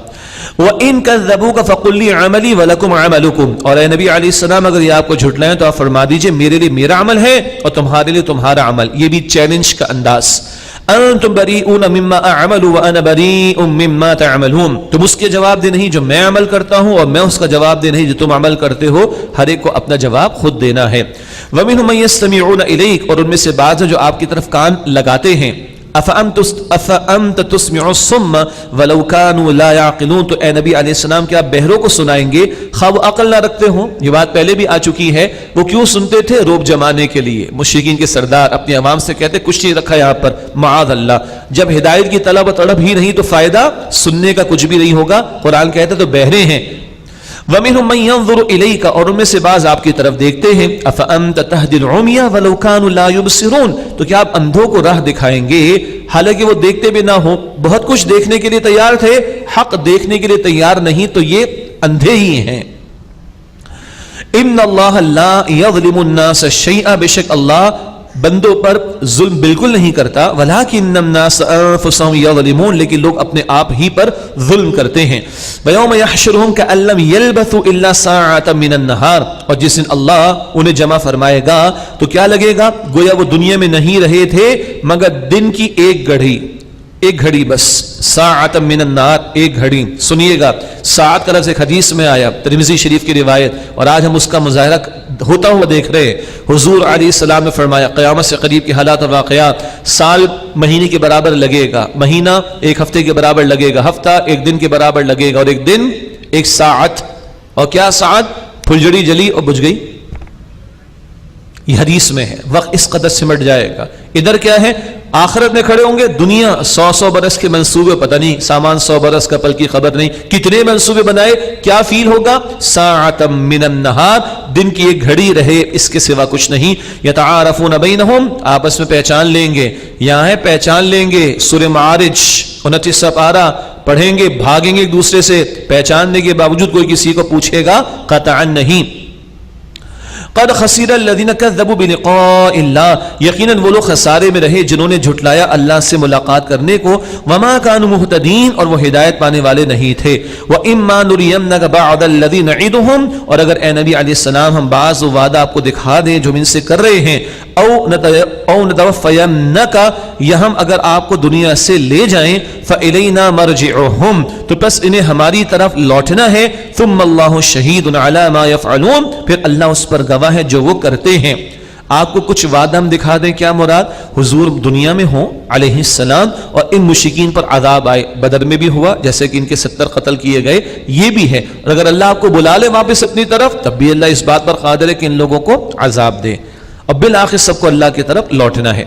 [SPEAKER 1] وَإِن كَذَّبُوكَ فَقُلْ لِي عَمَلِي وَلَكُمْ عَمَلُكُمْ, اور اے نبی علیہ السلام اگر یہ آپ کو جھٹلائیں تو آپ فرما دیجئے میرے لیے میرا عمل ہے اور تمہارے لیے تمہارا عمل. یہ بھی چیلنج کا انداز. انتم بریئون مما اعمل وانا بریء مما تعملون, تم اس کے جواب دے نہیں جو میں عمل کرتا ہوں اور میں اس کا جواب دے نہیں جو تم عمل کرتے ہو. ہر ایک کو اپنا جواب خود دینا ہے. ومنهم من يستمعون اليك, اور ان میں سے بعض ہیں جو آپ کی طرف کان لگاتے ہیں. افانت تسمع الصم ولو كانوا لا يعقلون, تو اے نبی علیہ السلام کیا بہروں کو سنائیں گے خواہ وہ عقل نہ رکھتے ہوں. یہ بات پہلے بھی آ چکی ہے. وہ کیوں سنتے تھے؟ روب جمانے کے لیے. مشرکین کے سردار اپنی عوام سے کہتے کچھ نہیں رکھا یہاں پر, معاذ اللہ. جب ہدایت کی طلب و طلب ہی نہیں تو فائدہ سننے کا کچھ بھی نہیں ہوگا. قرآن کہتا تو بہرے ہیں. وَمِنْهُمْ مَنْ يَنظُرُ إِلَيْكَ, اور ان میں سے بعض آپ کی طرف دیکھتے ہیں. أَفَأَنْتَ تَهْدِي الْعُمْيَ وَلَوْ كَانُوا لَا يُبْصِرُونَ, تو کیا آپ اندھوں کو راہ دکھائیں گے حالانکہ وہ دیکھتے بھی نہ ہوں؟ بہت کچھ دیکھنے کے لیے تیار تھے, حق دیکھنے کے لیے تیار نہیں, تو یہ اندھے ہی ہیں. إِنَّ اللَّهَ لَا يَظْلِمُ النَّاسَ شَيْئًا, بے شک اللہ بندوں پر ظلم بالکل نہیں کرتا. وَلَكِنَّ النَّاسَ أَنفُسَهُمْ يَظْلِمُونَ, لیکن لوگ اپنے آپ ہی پر ظلم کرتے ہیں. وَيَوْمَ يَحْشُرُهُمْ كَأَن لَّمْ يَلْبَثُوا إِلَّا سَاعَةً مِّنَ النَّهَارِ, اور جس دن اللہ انہیں جمع فرمائے گا تو کیا لگے گا؟ گویا وہ دنیا میں نہیں رہے تھے مگر دن کی ایک گھڑی بس. ساعۃ من النار, ایک گھڑی. سنیے گا, ساعت کا لفظ ایک حدیث میں آیا, ترمذی شریف کی روایت, اور آج ہم اس کا مظاہرہ ہوتا ہوا دیکھ رہے. حضور علیہ السلام نے فرمایا قیامت سے قریب کے حالات اور واقعات. سال مہینے کے برابر لگے گا, مہینہ ایک ہفتے کے برابر لگے گا, ہفتہ ایک دن کے برابر لگے گا, اور ایک دن ایک ساعت. اور کیا ساعت؟ پھلجڑی جلی اور بجھ گئی. یہ حدیث میں ہے. وقت اس قدر سمٹ جائے گا. ادھر کیا ہے؟ آخرت میں کھڑے ہوں گے, دنیا 100 برس کے منصوبے, پتہ نہیں سامان 100 برس کا پل کی خبر نہیں, کتنے منصوبے بنائے, کیا فیل ہوگا؟ ساعۃ من النہار, دن کی ایک گھڑی رہے, اس کے سوا کچھ نہیں. یتعارفون بینہم, آپس میں پہچان لیں گے. یہاں ہے پہچان لیں گے. سورہ معارج 29 پارہ پڑھیں گے, بھاگیں گے ایک دوسرے سے. پہچاننے کے باوجود کوئی کسی کو پوچھے گا قطعا نہیں. قد خسر الذين كذبوا بلقاء الله, یقیناً وہ لوگ خسارے میں رہے جنہوں نے جھٹلایا اللہ سے ملاقات کرنے کو. وما كانوا مهتدين, اور وہ ہدایت پانے والے نہیں تھے. واما نرينك بعض الذي نعدهم, اور اگر اے نبی علیہ السلام ہم بعض وعدہ آپ کو دکھا دیں جو ہم ان سے کر رہے ہیں. او نتوفینک, یا ہم اگر آپ کو دنیا سے لے جائیں. فالینا مرجعهم, تو پس انہیں ہماری طرف لوٹنا ہے. ثم اللہ شہید علی ما یفعلون, پھر اللہ اس پر گواہ ہے جو وہ کرتے ہیں. آپ کو کچھ وعدہ ہم دکھا دیں, کیا مراد؟ حضور دنیا میں ہوں علیہ السلام اور ان مشرکین پر عذاب آئے. بدر میں بھی ہوا, جیسے کہ ان کے 70 قتل کیے گئے, یہ بھی ہے. اور اگر اللہ آپ کو بلا لے واپس اپنی طرف, تب بھی اللہ اس بات پر قادر ہے کہ ان لوگوں کو عذاب دے. اور بالآخر سب کو اللہ کی طرف لوٹنا ہے.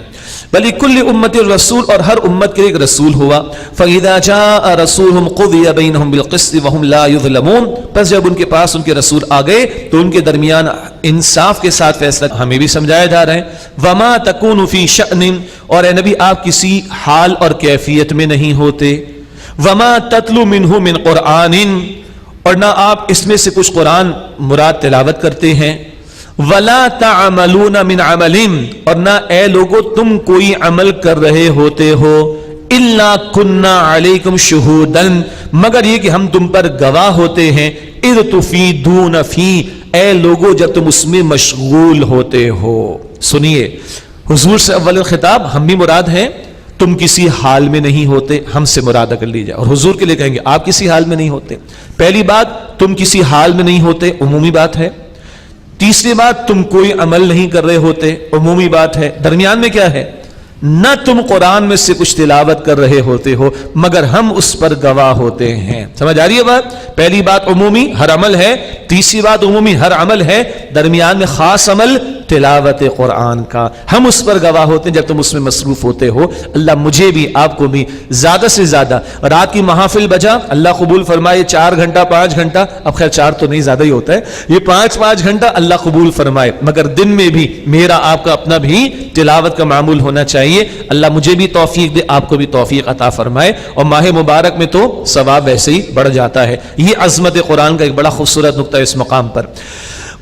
[SPEAKER 1] بلکل امت الرسول, اور ہر امت کے ایک رسول ہوا. فاذا جاء رسولهم قضي بينهم بالقسط وهم لا يظلمون, پس جب ان کے پاس ان کے رسول آ گئے تو ان کے درمیان انصاف کے ساتھ فیصلہ ہمیں بھی سمجھایا جا رہا ہے. وما تكون في شأن, اور اے نبی آپ کسی حال اور کیفیت میں نہیں ہوتے. وما تتلو منه من قرآن, اور نہ آپ اس میں سے کچھ قرآن مراد تلاوت کرتے ہیں. وَلَا تَعْمَلُونَ مِنْ عَمَلٍ، اور نہ اے لوگو تم کوئی عمل کر رہے ہوتے ہو، إِلَّا كُنَّا عَلَيْكُمْ شُهُودًا، مگر یہ کہ ہم تم پر گواہ ہوتے ہیں، اِذْ تُفِيدُونَ فِيهِ، اے لوگو جب تم اس میں مشغول ہوتے ہو۔ سنیے، حضور سے اول خطاب ہم بھی مراد ہیں، تم کسی حال میں نہیں ہوتے، ہم سے مراد کر لیجیے، اور حضور کے لیے کہیں گے آپ کسی حال میں نہیں ہوتے۔ پہلی بات تم کسی حال میں نہیں ہوتے، عمومی بات ہے۔ تیسری بات تم کوئی عمل نہیں کر رہے ہوتے، عمومی بات ہے۔ درمیان میں کیا ہے؟ نہ تم قرآن میں سے کچھ تلاوت کر رہے ہوتے ہو مگر ہم اس پر گواہ ہوتے ہیں۔ سمجھ آ رہی ہے بات؟ پہلی بات عمومی ہر عمل ہے، تیسری بات عمومی ہر عمل ہے، درمیان میں خاص عمل تلاوت قرآن کا، ہم اس پر گواہ ہوتے ہیں جب تم اس میں مصروف ہوتے ہو۔ اللہ مجھے بھی آپ کو بھی زیادہ سے زیادہ رات کی محافل بجا اللہ قبول فرمائے، 4 گھنٹہ 5 گھنٹہ، اب خیر 4 تو نہیں زیادہ ہی ہوتا ہے، یہ 5 گھنٹہ اللہ قبول فرمائے، مگر دن میں بھی میرا آپ کا اپنا بھی تلاوت کا معمول ہونا چاہیے۔ اللہ مجھے بھی توفیق دے، آپ کو بھی توفیق عطا فرمائے، اور ماہ مبارک میں تو ثواب ویسے ہی بڑھ جاتا ہے۔ یہ عظمت قرآن کا ایک بڑا خوبصورت نقطہ ہے اس مقام پر۔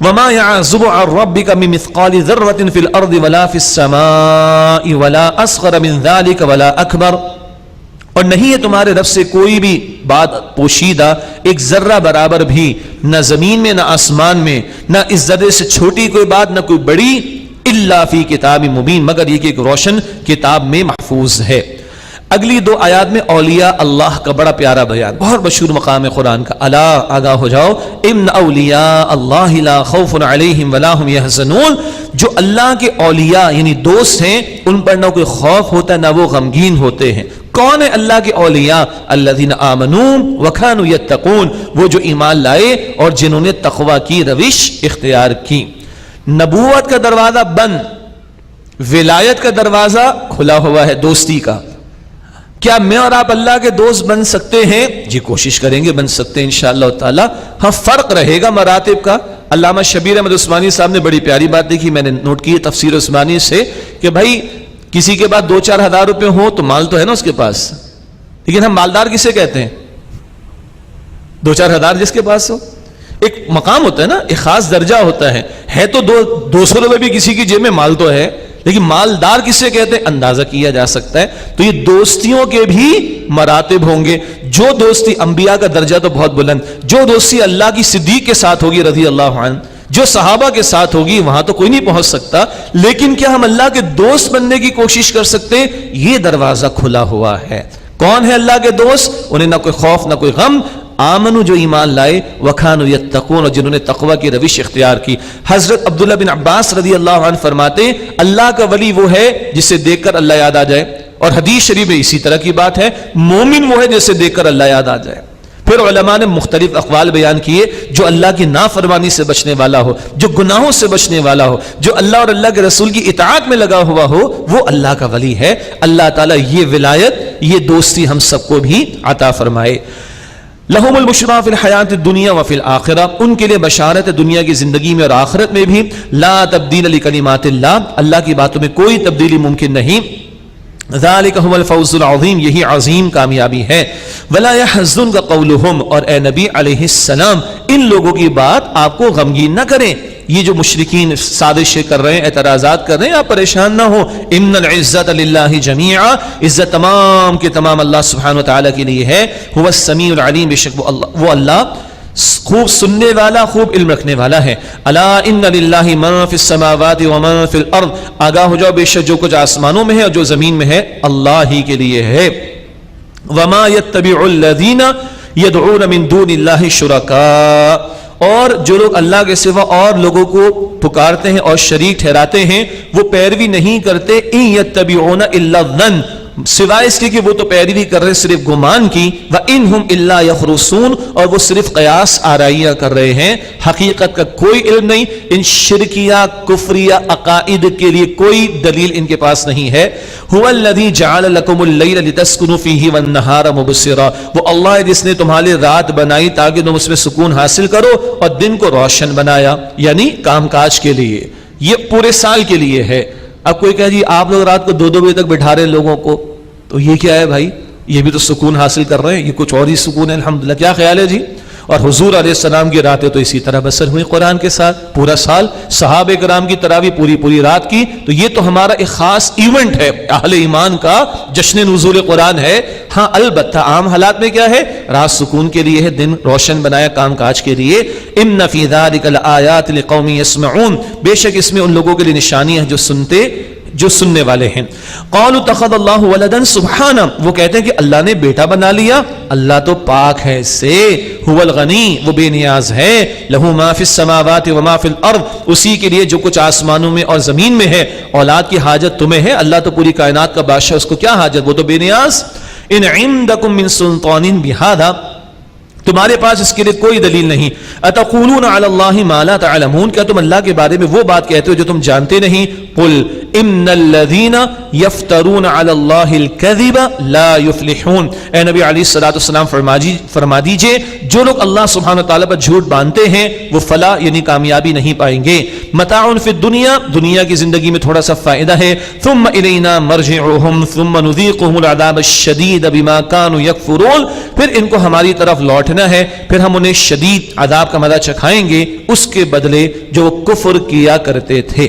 [SPEAKER 1] وَمَا يَعْزُبُ عَنْ رَبِّكَ مِن مِثْقَالِ ذَرَّةٍ فِي الْأَرْضِ وَلَا فِي السَّمَاءِ وَلَا أَصْغَرَ مِن ذَلِكَ وَلَا أَكْبَرَ، اور نہیں ہے تمہارے رب سے کوئی بھی بات پوشیدہ ایک ذرہ برابر بھی، نہ زمین میں نہ آسمان میں، نہ اس ذرے سے چھوٹی کوئی بات نہ کوئی بڑی، الا فی کتاب مبین، مگر یہ کہ ایک روشن کتاب میں محفوظ ہے۔ اگلی 2 آیات میں اولیاء اللہ کا بڑا پیارا بیان، بہت مشہور مقام ہے قرآن کا، الا آگاہ ہو جاؤ، ان اولیاء اللہ لا خوف علیہم ولا هم يحزنون، جو اللہ کے اولیاء یعنی دوست ہیں ان پر نہ کوئی خوف ہوتا ہے نہ وہ غمگین ہوتے ہیں۔ کون ہے اللہ کے اولیاء؟ الذین آمنوا وکانوا یتقون، وہ جو ایمان لائے اور جنہوں نے تقوی کی روش اختیار کی۔ نبوت کا دروازہ بند، ولایت کا دروازہ کھلا ہوا ہے دوستی کا۔ کیا میں اور آپ اللہ کے دوست بن سکتے ہیں؟ جی کوشش کریں گے، بن سکتے ہیں انشاءاللہ تعالی۔ ہاں فرق رہے گا مراتب کا۔ علامہ شبیر احمد عثمانی صاحب نے بڑی پیاری بات دیکھی، میں نے نوٹ کی تفسیر عثمانی سے، کہ بھائی کسی کے پاس 2-4 ہزار روپے ہوں تو مال تو ہے نا اس کے پاس، لیکن ہم مالدار کسے کہتے ہیں؟ 2-4 ہزار جس کے پاس ہو، ایک مقام ہوتا ہے نا، ایک خاص درجہ ہوتا ہے تو 200 روپے بھی کسی کی جیب میں مال تو ہے، لیکن مالدار کسے کہتے ہیں اندازہ کیا جا سکتا ہے۔ تو یہ دوستیوں کے بھی مراتب ہوں گے۔ جو دوستی انبیاء کا درجہ تو بہت بلند، جو دوستی اللہ کی صدیق کے ساتھ ہوگی رضی اللہ عنہ، جو صحابہ کے ساتھ ہوگی وہاں تو کوئی نہیں پہنچ سکتا، لیکن کیا ہم اللہ کے دوست بننے کی کوشش کر سکتے ہیں؟ یہ دروازہ کھلا ہوا ہے۔ کون ہے اللہ کے دوست؟ انہیں نہ کوئی خوف نہ کوئی غم، آمنو جو ایمان لائے، وکانوا یتقون اور جنہوں نے تقوی کی روش اختیار کی۔ حضرت عبداللہ بن عباس رضی اللہ عنہ فرماتے ہیں اللہ کا ولی وہ ہے جسے دیکھ کر اللہ یاد آ جائے، اور حدیث شریف میں اسی طرح کی بات ہے، مومن وہ ہے جسے دیکھ کر اللہ یاد آ جائے۔ پھر علماء نے مختلف اقوال بیان کیے، جو اللہ کی نافرمانی سے بچنے والا ہو، جو گناہوں سے بچنے والا ہو، جو اللہ اور اللہ کے رسول کی اطاعت میں لگا ہوا ہو، وہ اللہ کا ولی ہے۔ اللہ تعالیٰ یہ ولایت، یہ دوستی ہم سب کو بھی عطا فرمائے۔ لہم البشریٰ فی الحیات الدنیا وفی الآخرہ، ان کے لیے بشارت ہے دنیا کی زندگی میں اور آخرت میں بھی۔ لا تبدیل لکلمات اللہ، اللہ کی باتوں میں کوئی تبدیلی ممکن نہیں۔ ذالک هو الفوز العظیم، یہی عظیم کامیابی ہے۔ ولا يحزنک قولہم، اور اے نبی علیہ السلام ان لوگوں کی بات آپ کو غمگین نہ کریں۔ یہ جو مشرکین سازشیں کر رہے ہیں، اعتراضات کر رہے ہیں، آپ پریشان نہ ہو۔ ان العزت للہ جمیعا، عزت تمام کے تمام اللہ سبحانہ وتعالی کے لیے ہے۔ هو السمیع العلیم، بے شک وہ اللہ خوب سننے والا، خوب علم رکھنے والا ہے۔ الا ان للہ من فی السماوات ومن فی الارض، آگاہ ہو جاؤ بے شک جو کچھ آسمانوں میں ہے اور جو زمین میں ہے اللہ ہی کے لیے ہے۔ وما يتبع الذین يدعون من دون اللہ شرکاء، اور جو لوگ اللہ کے سوا اور لوگوں کو پکارتے ہیں اور شریک ٹھہراتے ہیں وہ پیروی نہیں کرتے، ان یتبعون الا الظن، سوائے اس کے کہ وہ تو پیروی کر رہے صرف گمان کی، وَإِنْهُمْ إِلَّا يَخْرُصُونَ، اور وہ صرف قیاس آرائیاں کر رہے ہیں، حقیقت کا کوئی علم نہیں۔ ان شرکیہ کفریہ عقائد کے لیے کوئی دلیل ان کے پاس نہیں ہے۔ هُوَ الَّذِي جَعَلَ لَكُمُ اللَّيْلَ لِتَسْكُنُوا فِيهِ وَالنَّهَارَ مُبْصِرًا، وہ اللہ ہے جس نے تمہارے رات بنائی تاکہ تم اس میں سکون حاصل کرو، اور دن کو روشن بنایا، یعنی کام کاج کے لیے، یہ پورے سال کے لیے ہے۔ اب کوئی کہہ جی آپ لوگ رات کو 2-2 بجے تک بٹھا رہے ہیں لوگوں کو، تو یہ کیا ہے بھائی؟ یہ بھی تو سکون حاصل کر رہے ہیں، یہ کچھ اور ہی سکون ہے الحمدللہ۔ کیا خیال ہے جی؟ اور حضور علیہ السلام کی راتیں تو اسی طرح بسر ہوئی قرآن کے ساتھ، پورا سال صحابہ کرام کی تراویح پوری رات کی. تو یہ تو ہمارا ایک خاص ایونٹ ہے، اہل ایمان کا جشن نزول قرآن ہے. ہاں البتہ عام حالات میں کیا ہے، رات سکون کے لیے ہے، دن روشن بنایا کام کاج کے لیے. ان فی ذلک لآیات لقوم یسمعون، بے شک اس میں ان لوگوں کے لیے نشانیاں ہیں جو سننے والے ہیں. قالوا اتخذ اللہ ولدا سبحانہ، وہ کہتے ہیں کہ اللہ نے بیٹا بنا لیا. اللہ تو پاک ہے اس سے. هو الغنی، وہ بے نیاز ہے. لہ ما فی السماوات و ما فی الارض، اسی کے لیے جو کچھ آسمانوں میں اور زمین میں ہے. اولاد کی حاجت تمہیں ہے، اللہ تو پوری کائنات کا بادشاہ، اس کو کیا حاجت، وہ تو بے نیاز. ان عندکم من سلطان بہذا، تمہارے پاس اس کے لیے کوئی دلیل نہیں. اتقولون علی اللہ ما لا تعلمون، کیا تم اللہ کے بارے میں وہ بات کہتے ہو جو تم جانتے نہیں. قل ان الذین یفترون علی اللہ الکذب لا یفلحون، اے نبی علیہ الصلوۃ والسلام فرما دیجئے جو لوگ اللہ سبحانہ وتعالی پر جھوٹ باندھتے ہیں وہ فلاح یعنی کامیابی نہیں پائیں گے. متاع فی الدنیا، دنیا کی زندگی میں تھوڑا سا فائدہ ہے. ثم الینا مرجعهم ثم نذیقهم العذاب الشدید بما كانوا یکفرون، پھر ان کو ہماری طرف لوٹنا ہے، پھر ہم انہیں شدید عذاب کا مزہ چکھائیں گے اس کے بدلے جو وہ کفر کیا کرتے تھے.